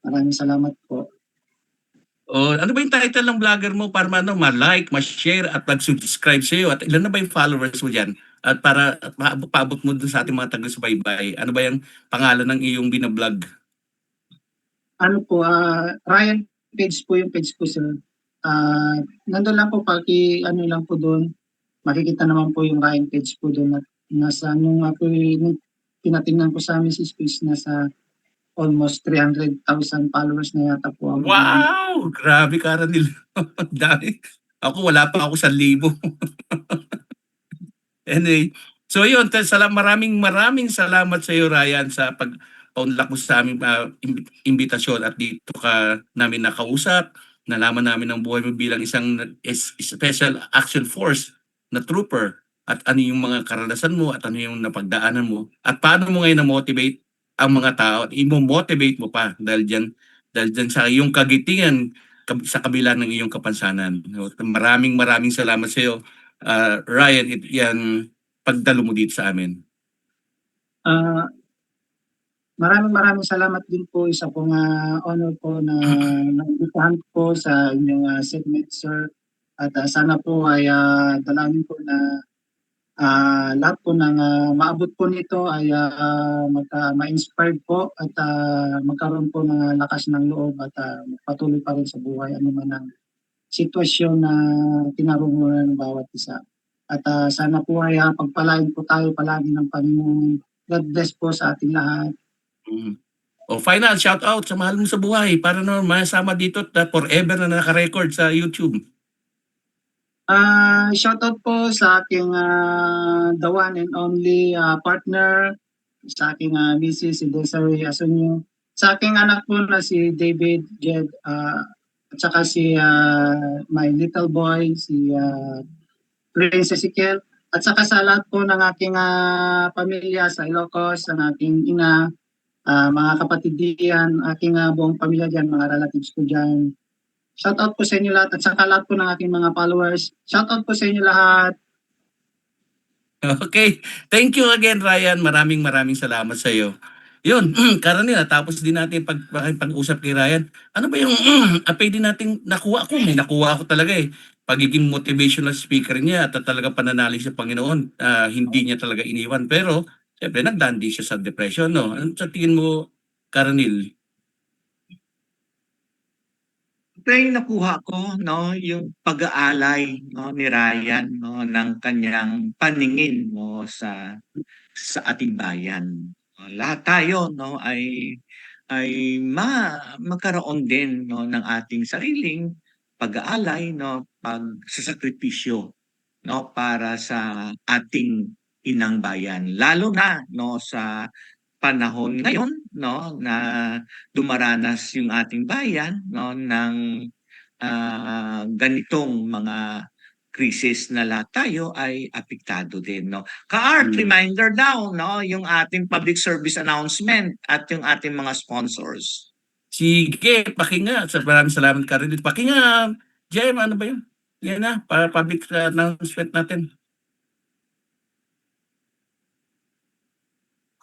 C: Maraming salamat po.
A: O ano ba yung title ng vlogger mo para ma-like, ma-share at mag-subscribe sa iyo? At ilan na ba yung followers mo diyan? At para paabot mo dun sa ating mga taga-subaybay, ano ba yung pangalan ng iyong binablog?
C: Ano po, Ryan page po yung page ko, sir. Nandun lang po, ano lang po doon, makikita naman po yung Ryan page po doon at nasa nung nung tinatingnan ko sa Mrs. Fish, nasa almost 300,000 followers na yata po ako.
A: Wow! Grabe ka rin nila. Dami. Ako wala pa ako 1,000. Anyway, so yun, maraming salamat sa iyo Ryan sa pag-unlock mo sa aming imbitasyon at dito ka namin nakausap. Nalaman namin ang buhay mo bilang isang special action force na trooper at ano yung mga karanasan mo at ano yung napagdaanan mo at paano mo ngayon na-motivate ang mga tao at imo-motivate mo pa dahil dyan sa iyong kagitingan sa kabila ng iyong kapansanan. Maraming salamat sa iyo. Ryan, yan pagdalo mo dito sa amin.
C: Maraming salamat din po. Isa pong honor po na naimbitahan po sa inyong segment, sir. At sana po ay dalangin po na lahat po ng maabot po nito ay ma-inspired po at magkaroon po ng lakas ng loob at patuloy pa rin sa buhay ano man ang sitwasyon na tinarungunan ng bawat isa. At sana po ay pagpalain po tayo palagi ng Panginoon. God bless po sa ating lahat.
A: O final shout out sa mahal mo sa buhay para naman masama dito at forever na naka-record sa YouTube.
C: Shoutout po sa aking the one and only partner, sa aking Mrs. si Desiree Asunyo, sa aking anak po na si David Jed, at saka si my little boy, si Prince Ezekiel, at saka sa lahat po ng aking pamilya sa Ilocos, ang aking ina, mga kapatid diyan, aking buong pamilya diyan, mga relatives ko diyan. Shoutout po sa inyo lahat at saka lahat po ng aking mga followers. Shoutout po sa inyo lahat.
A: Okay. Thank you again, Ryan. Maraming salamat sa iyo. Yun, karaniwan tapos din natin pag-usap kay Ryan. Ano ba yung pwede nating nakuha ko? May nakuha ako talaga eh. Pagiging motivational speaker niya at talaga pananalig sa Panginoon. Hindi niya talaga iniwan. Pero, siyempre, nagdaan din siya sa depression, no? Ano sa tingin mo, Karanil?
B: Ito yung nakuha ko, no, yung pag-aalay, no, ni Ryan, no, ng kanyang paningin, no, sa ating bayan. Lahat tayo, no, ay magkaroon din, no, ng ating sariling pag-aalay, no, pagsasakripisyo, no, para sa ating inang bayan. Lalo na, no, sa panahon ngayon, no, na dumaranas yung ating bayan, no, ng ganitong mga krisis na lahat tayo ay apektado din, no. Ka-Art, reminder daw, no, yung ating public service announcement at yung ating mga sponsors.
A: Sige, pakinga. Maraming salamat, Karanil. Pakinga, Jem, ano ba yun? Yan na, para public announcement natin.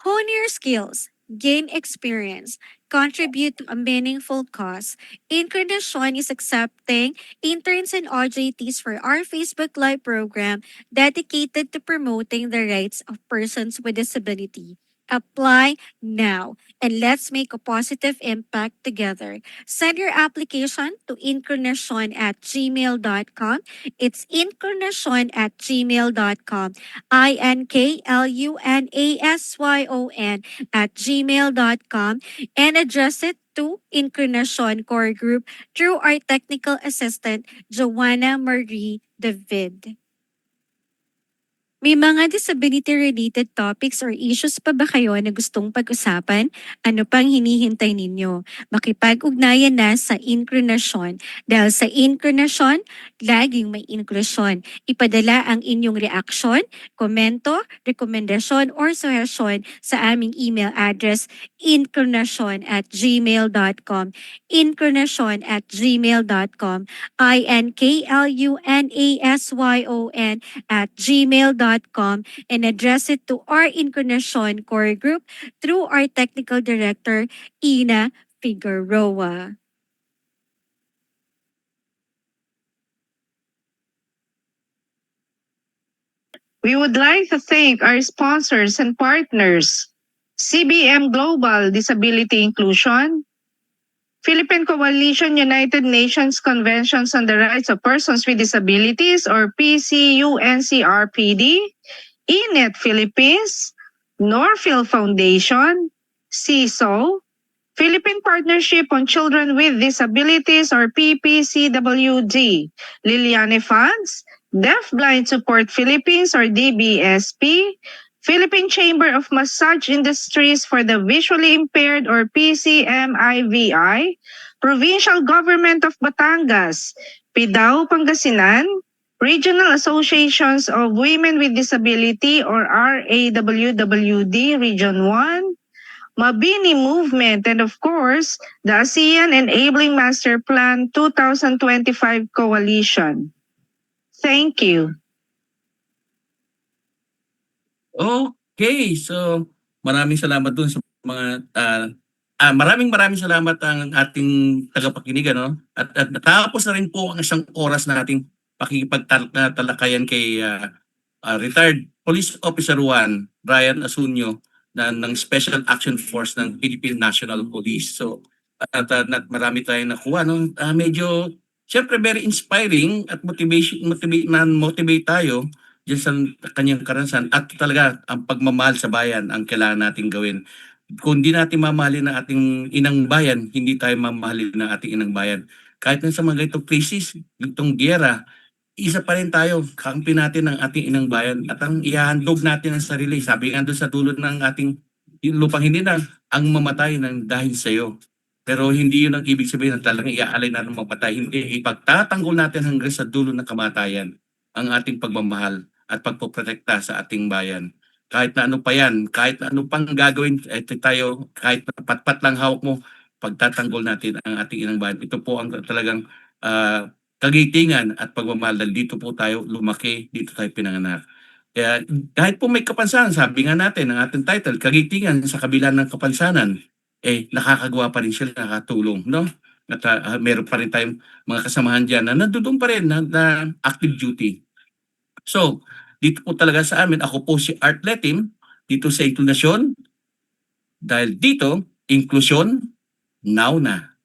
D: Hone your skills, gain experience, contribute to a meaningful cause. Incarnation is accepting interns and OJTs for our Facebook Live program dedicated to promoting the rights of persons with disability. Apply now and let's make a positive impact together. Send your application to incarnation@gmail.com. It's incarnation@gmail.com. INKLUNASYON@gmail.com and address it to Incarnation Core Group through our technical assistant, Joanna Marie David. May mga disability-related topics or issues pa ba kayo na gustong pag-usapan? Ano pang hinihintay ninyo? Makipag-ugnayan na sa Incarnation. Dahil sa Incarnation, laging may inklusyon. Ipadala ang inyong reaksyon, komento, rekomendasyon, or suhesyon sa aming email address incarnation@gmail.com incarnation@gmail.com INKLUNASYON@gmail.com and address it to our Incarnation Core Group through our Technical Director, Ina Figueroa.
E: We would like to thank our sponsors and partners, CBM Global Disability Inclusion, Philippine Coalition United Nations Conventions on the Rights of Persons with Disabilities or PCUNCRPD, INET Philippines, Norfield Foundation, CISO, Philippine Partnership on Children with Disabilities or PPCWD, Liliane Funds, Deafblind Support Philippines or DBSP, Philippine Chamber of Massage Industries for the Visually Impaired or PCMIVI, Provincial Government of Batangas, PIDAO Pangasinan, Regional Associations of Women with Disability or RAWWD Region 1, Mabini Movement, and of course, the ASEAN Enabling Master Plan 2025 Coalition. Thank you.
A: Okay, so maraming salamat dun sa mga maraming salamat ang ating tagapakinig, ano? At natapos na rin po ang isang oras na ating pakikipagtalakayan kay retired Police Officer 1 Brian Asunio ng Special Action Force ng Philippine National Police. So at marami tayong nakuha, no? Medyo syempre very inspiring at motivate tayo diyan sa kanyang karanasan at talaga ang pagmamahal sa bayan ang kailangan nating gawin. Kung di natin mamahalin ang ating inang bayan, hindi tayo mamahalin ng ating inang bayan. Kahit na sa mga ganitong crisis, ganitong giyera, isa pa rin tayo, kampi natin ang ating inang bayan at ang ihahandog natin ang sarili. Sabi nga doon sa dulo ng ating lupang hininang, ang mamatay ng dahil sa iyo. Pero hindi yun ang ibig sabihin na talagang iaalay na ng mamatay. Hindi, ipagtatanggol natin hanggang sa dulo ng kamatayan ang ating pagmamahal at pagpoprotekta sa ating bayan. Kahit na ano pa yan, kahit na ano pang gagawin tayo, kahit na patpat lang hawak mo, pagtatanggol natin ang ating inang bayan. Ito po ang talagang kagitingan at pagmamahal. Dito po tayo lumaki, dito tayo pinanganak. Kaya kahit po may kapansanan, sabi nga natin, ang ating title, kagitingan sa kabila ng kapansanan, nakakagawa pa rin sila, nakatulong, no? At meron pa rin tayong mga kasamahan dyan na nandoon pa rin na active duty. So, dito po talaga sa amin, ako po si Art Letim, dito sa Inklusyon. Dahil dito, inklusyon, now na.